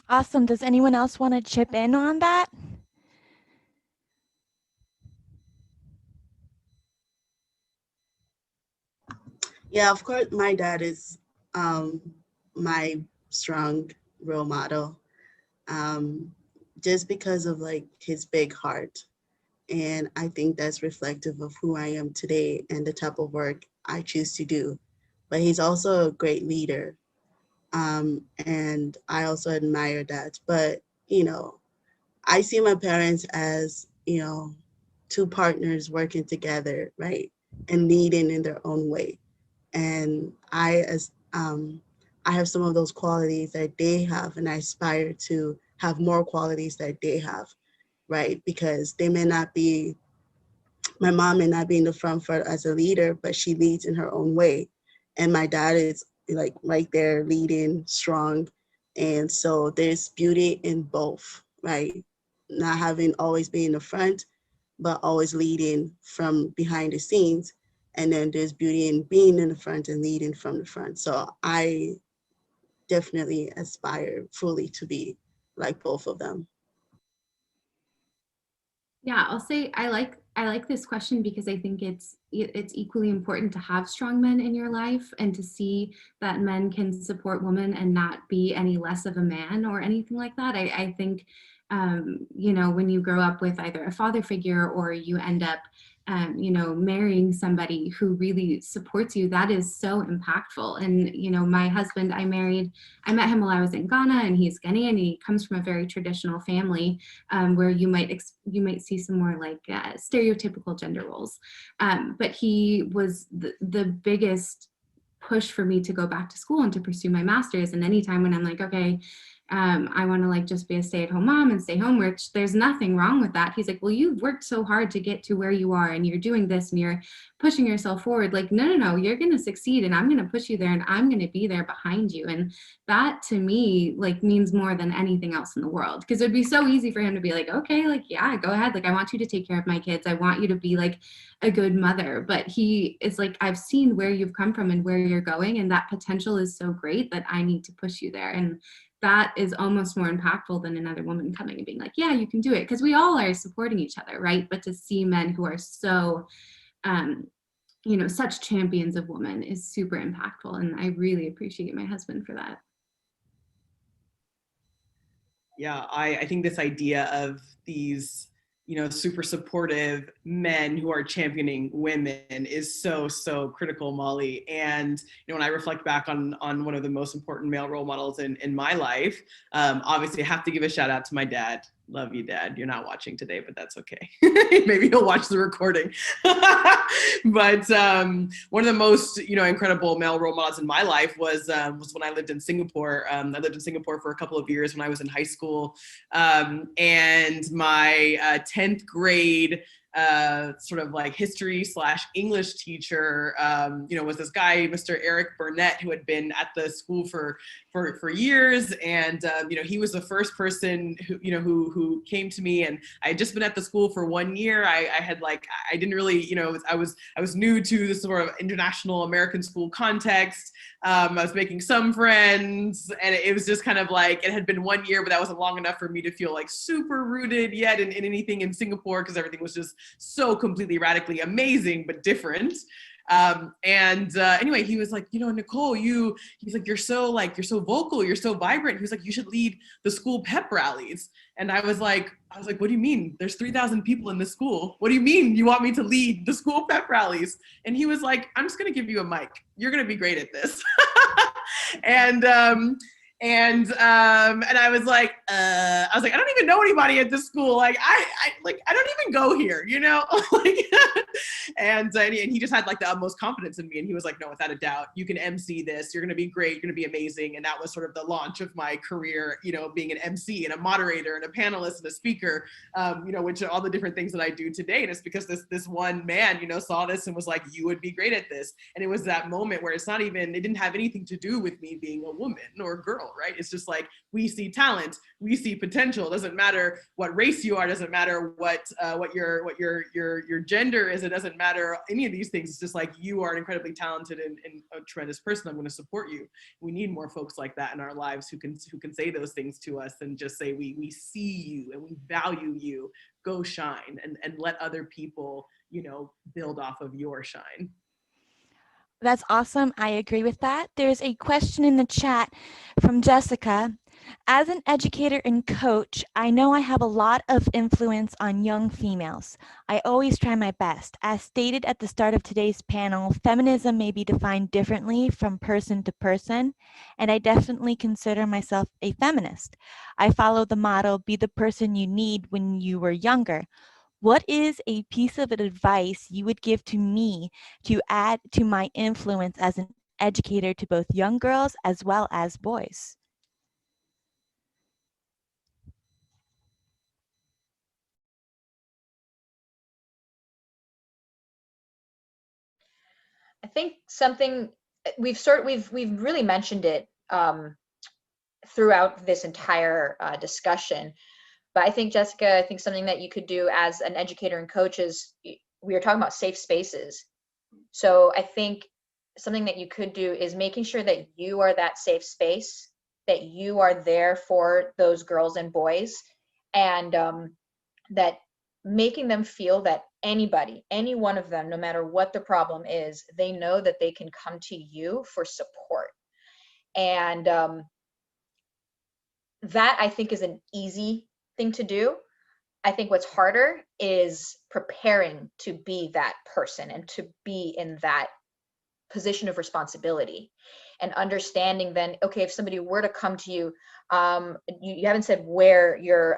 Awesome. Does anyone else want to chip in on that? Yeah, of course, my dad is my strong role model, just because of like his big heart. And I think that's reflective of who I am today and the type of work I choose to do. But he's also a great leader. And I also admire that. But, you know, I see my parents as, you know, two partners working together, right? And leading in their own way. And I have some of those qualities that they have, and I aspire to have more qualities that they have, right? Because they may not be, my mom may not be in the front for as a leader, but she leads in her own way. And my dad is like right there leading strong. And so there's beauty in both, right? Not having always been in the front, but always leading from behind the scenes. And then there's beauty in being in the front and leading from the front. So I definitely aspire fully to be like both of them. Yeah, I'll say I like this question because I think it's equally important to have strong men in your life and to see that men can support women and not be any less of a man or anything like that. I think you know, when you grow up with either a father figure or you end up you know, marrying somebody who really supports you, that is so impactful. And, you know, my husband, I met him while I was in Ghana, and he's Ghanaian, and he comes from a very traditional family where you might see some more like stereotypical gender roles. But he was the biggest push for me to go back to school and to pursue my master's. And anytime when I'm like, okay, I want to like just be a stay-at-home mom and stay home, which there's nothing wrong with that. He's like, well, you've worked so hard to get to where you are and you're doing this and you're pushing yourself forward. Like, no, you're going to succeed and I'm going to push you there and I'm going to be there behind you. And that to me like means more than anything else in the world, because it'd be so easy for him to be like, okay, like, yeah, go ahead. Like, I want you to take care of my kids. I want you to be like a good mother. But he is like, I've seen where you've come from and where you're going, and that potential is so great that I need to push you there. And that is almost more impactful than another woman coming and being like, yeah, you can do it. Because we all are supporting each other, right? But to see men who are so, you know, such champions of women is super impactful. And I really appreciate my husband for that. Yeah, I think this idea of these, you know, super supportive men who are championing women is so critical, Molly. And, you know, when I reflect back on one of the most important male role models in my life, obviously I have to give a shout out to my dad. Love you, Dad. You're not watching today, but that's okay. Maybe he'll watch the recording. But one of the most, you know, incredible male role models in my life was when I lived in Singapore. I lived in Singapore for a couple of years when I was in high school, and my 10th grade sort of like history / English teacher, you know, was this guy, Mr. Eric Burnett, who had been at the school for years. And, you know, he was the first person who came to me, and I had just been at the school for 1 year. I didn't really, you know, I was new to this sort of international American school context. I was making some friends, and it was just kind of like, it had been 1 year, but that wasn't long enough for me to feel like super rooted yet in anything in Singapore, because everything was just so completely radically amazing, but different. Anyway, he was like, you know, Nicole, he's like, you're so vocal, you're so vibrant. He was like, you should lead the school pep rallies. And I was like, what do you mean? There's 3,000 people in the school. What do you mean you want me to lead the school pep rallies? And he was like, I'm just going to give you a mic. You're going to be great at this. And I was like, I don't even know anybody at this school. Like, I don't even go here, you know? And he just had like the utmost confidence in me. And he was like, no, without a doubt, you can MC this. You're going to be great. You're going to be amazing. And that was sort of the launch of my career, you know, being an MC and a moderator and a panelist and a speaker, you know, which are all the different things that I do today. And it's because this one man, you know, saw this and was like, you would be great at this. And it was that moment where it didn't have anything to do with me being a woman or a girl, right? It's just like, we see talent, we see potential. It doesn't matter what race you are, doesn't matter what your gender is, it doesn't matter any of these things. It's just like, you are an incredibly talented and a tremendous person. I'm going to support you. We need more folks like that in our lives who can say those things to us and just say, we see you and we value you. Go shine and let other people, you know, build off of your shine. That's awesome. I agree with that. There's a question in the chat from Jessica. As an educator and coach, I know I have a lot of influence on young females. I always try my best. As stated at the start of today's panel, feminism may be defined differently from person to person, and I definitely consider myself a feminist. I follow the motto, be the person you need when you were younger. What is a piece of advice you would give to me to add to my influence as an educator to both young girls as well as boys? I think something we've really mentioned it throughout this entire discussion. But I think, Jessica, I think something that you could do as an educator and coach is, we were talking about safe spaces. So I think something that you could do is making sure that you are that safe space, that you are there for those girls and boys, and that making them feel that anybody, any one of them, no matter what the problem is, they know that they can come to you for support. And that, I think, is an easy thing to do. I think what's harder is preparing to be that person and to be in that position of responsibility, and understanding then, okay, if somebody were to come to you, you haven't said where you're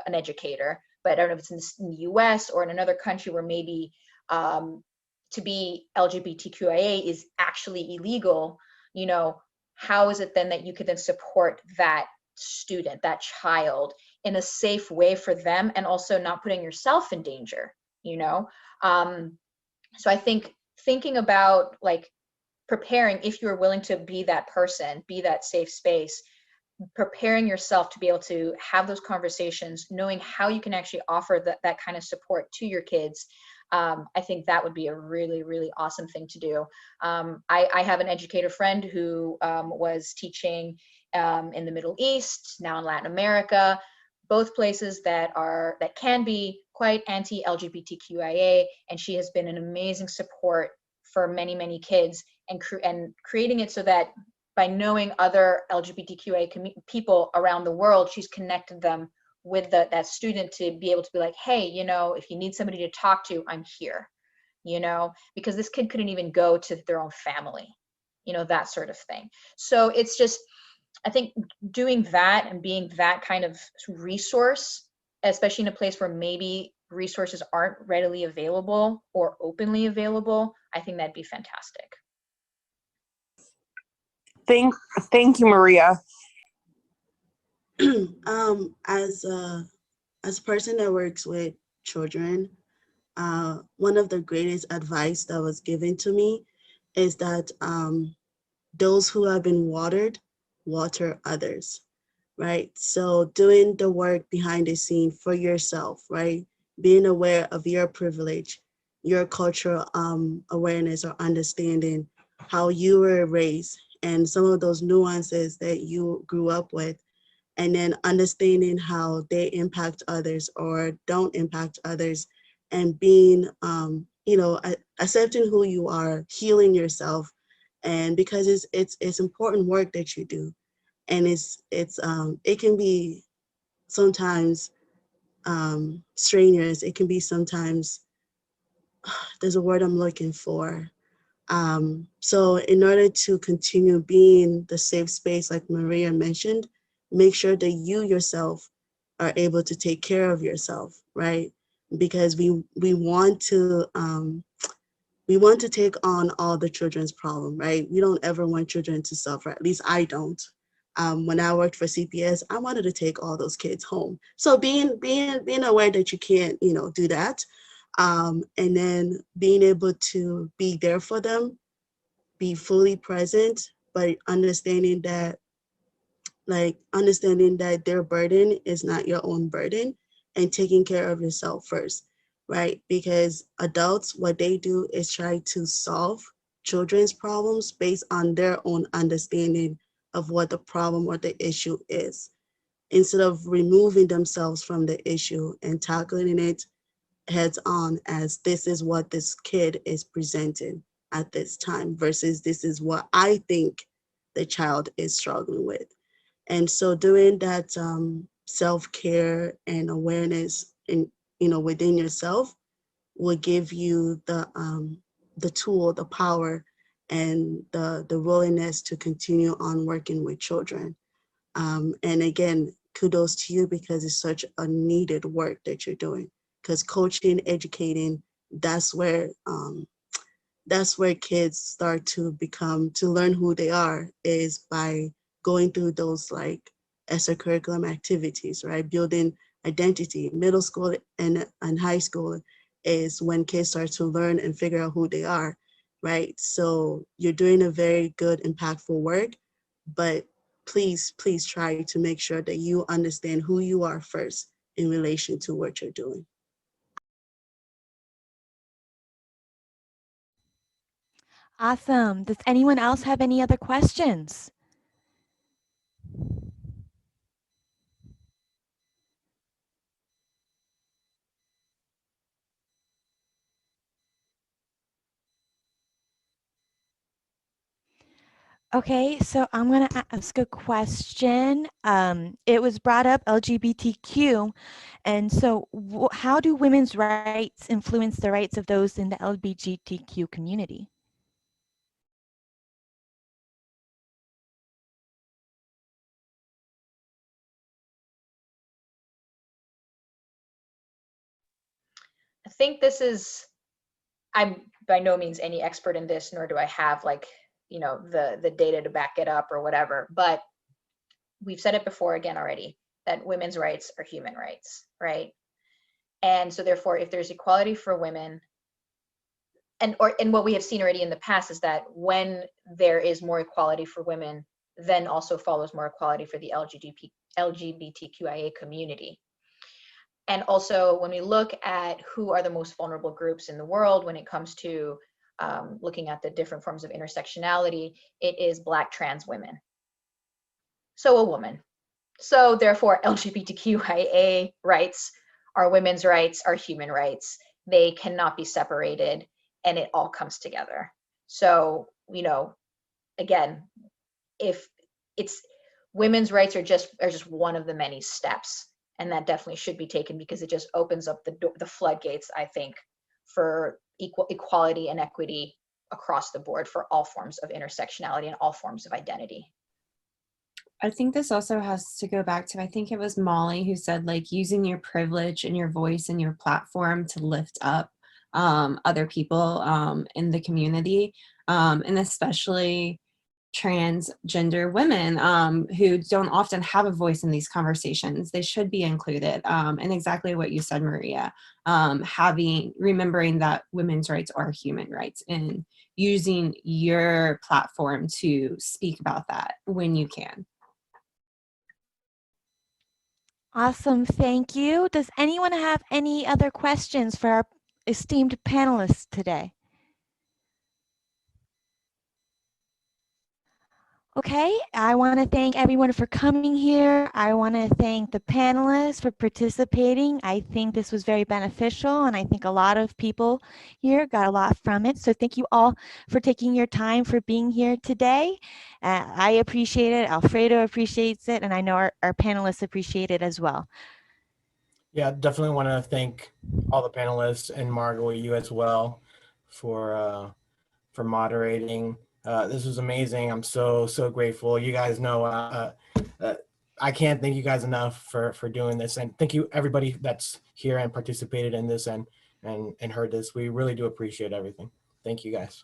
an educator, but I don't know if it's in the US or in another country where maybe to be LGBTQIA is actually illegal, you know, how is it then that you could then support that student, that child, in a safe way for them, and also not putting yourself in danger, you know? So I think thinking about, like, preparing, if you're willing to be that person, be that safe space, preparing yourself to be able to have those conversations, knowing how you can actually offer that kind of support to your kids. I think that would be a really, really awesome thing to do. I have an educator friend who was teaching in the Middle East, now in Latin America, both places that can be quite anti-LGBTQIA, and she has been an amazing support for many, many kids, and creating it so that by knowing other LGBTQIA people around the world, she's connected them with that student to be able to be like, hey, you know, if you need somebody to talk to, I'm here, you know, because this kid couldn't even go to their own family, you know, that sort of thing. So it's just, I think doing that and being that kind of resource, especially in a place where maybe resources aren't readily available or openly available, I think that'd be fantastic. Thank you, Maria. As a person that works with children, one of the greatest advice that was given to me is that those who have been watered, water others, right? So doing the work behind the scene for yourself, right? Being aware of your privilege, your cultural awareness or understanding, how you were raised, and some of those nuances that you grew up with, and then understanding how they impact others or don't impact others, and being, you know, accepting who you are, healing yourself, and because it's important work that you do, and it can be sometimes strenuous. It can be sometimes, there's a word I'm looking for. So in order to continue being the safe space, like Maria mentioned, make sure that you yourself are able to take care of yourself, right? Because we want to take on all the children's problem, right? We don't ever want children to suffer. At least I don't. When I worked for CPS, I wanted to take all those kids home. So being aware that you can't, you know, do that, and then being able to be there for them, be fully present, but understanding that their burden is not your own burden, and taking care of yourself first, right? Because adults, what they do is try to solve children's problems based on their own understanding of what the problem or the issue is, instead of removing themselves from the issue and tackling it heads on as this is what this kid is presenting at this time versus this is what I think the child is struggling with. And so doing that self-care and awareness in, within yourself will give you the tool, the power, and the willingness to continue on working with children. And again, kudos to you because it's such a needed work that you're doing. Because coaching, educating, that's where kids start to learn who they are, is by going through those like extracurricular activities, right? Building identity. Middle school and high school is when kids start to learn and figure out who they are, right? So you're doing a very good, impactful work, but please try to make sure that you understand who you are first in relation to what you're doing. Awesome. Does anyone else have any other questions? Okay, so I'm going to ask a question. It was brought up LGBTQ, and so how do women's rights influence the rights of those in the LGBTQ community? I think this is, I'm by no means any expert in this, nor do I have like, the data to back it up or whatever, but we've said it before again already, that women's rights are human rights, right? And so therefore, if there's equality for women, and what we have seen already in the past is that when there is more equality for women, then also follows more equality for the LGBTQIA community. And also, when we look at who are the most vulnerable groups in the world when it comes to looking at the different forms of intersectionality, it is Black trans women. So a woman. So therefore, LGBTQIA rights are women's rights, are human rights. They cannot be separated, and it all comes together. So, again, if it's women's rights are just one of the many steps, and that definitely should be taken because it just opens up the floodgates, I think, for equality and equity across the board for all forms of intersectionality and all forms of identity. I think this also has to go back to, I think it was Molly who said, like, using your privilege and your voice and your platform to lift up other people in the community, and especially transgender women who don't often have a voice in these conversations. They should be included. And exactly what you said, Maria, remembering that women's rights are human rights and using your platform to speak about that when you can. Awesome, thank you. Does anyone have any other questions for our esteemed panelists today? Okay, I want to thank everyone for coming here. I want to thank the panelists for participating. I think this was very beneficial, and I think a lot of people here got a lot from it. So thank you all for taking your time for being here today. I appreciate it. Alfredo appreciates it, and I know our panelists appreciate it as well. Yeah, definitely want to thank all the panelists and Margot, you as well, for moderating. This was amazing. I'm so grateful. You guys know I can't thank you guys enough for doing this, and thank you everybody that's here and participated in this and heard this. We really do appreciate everything. Thank you guys.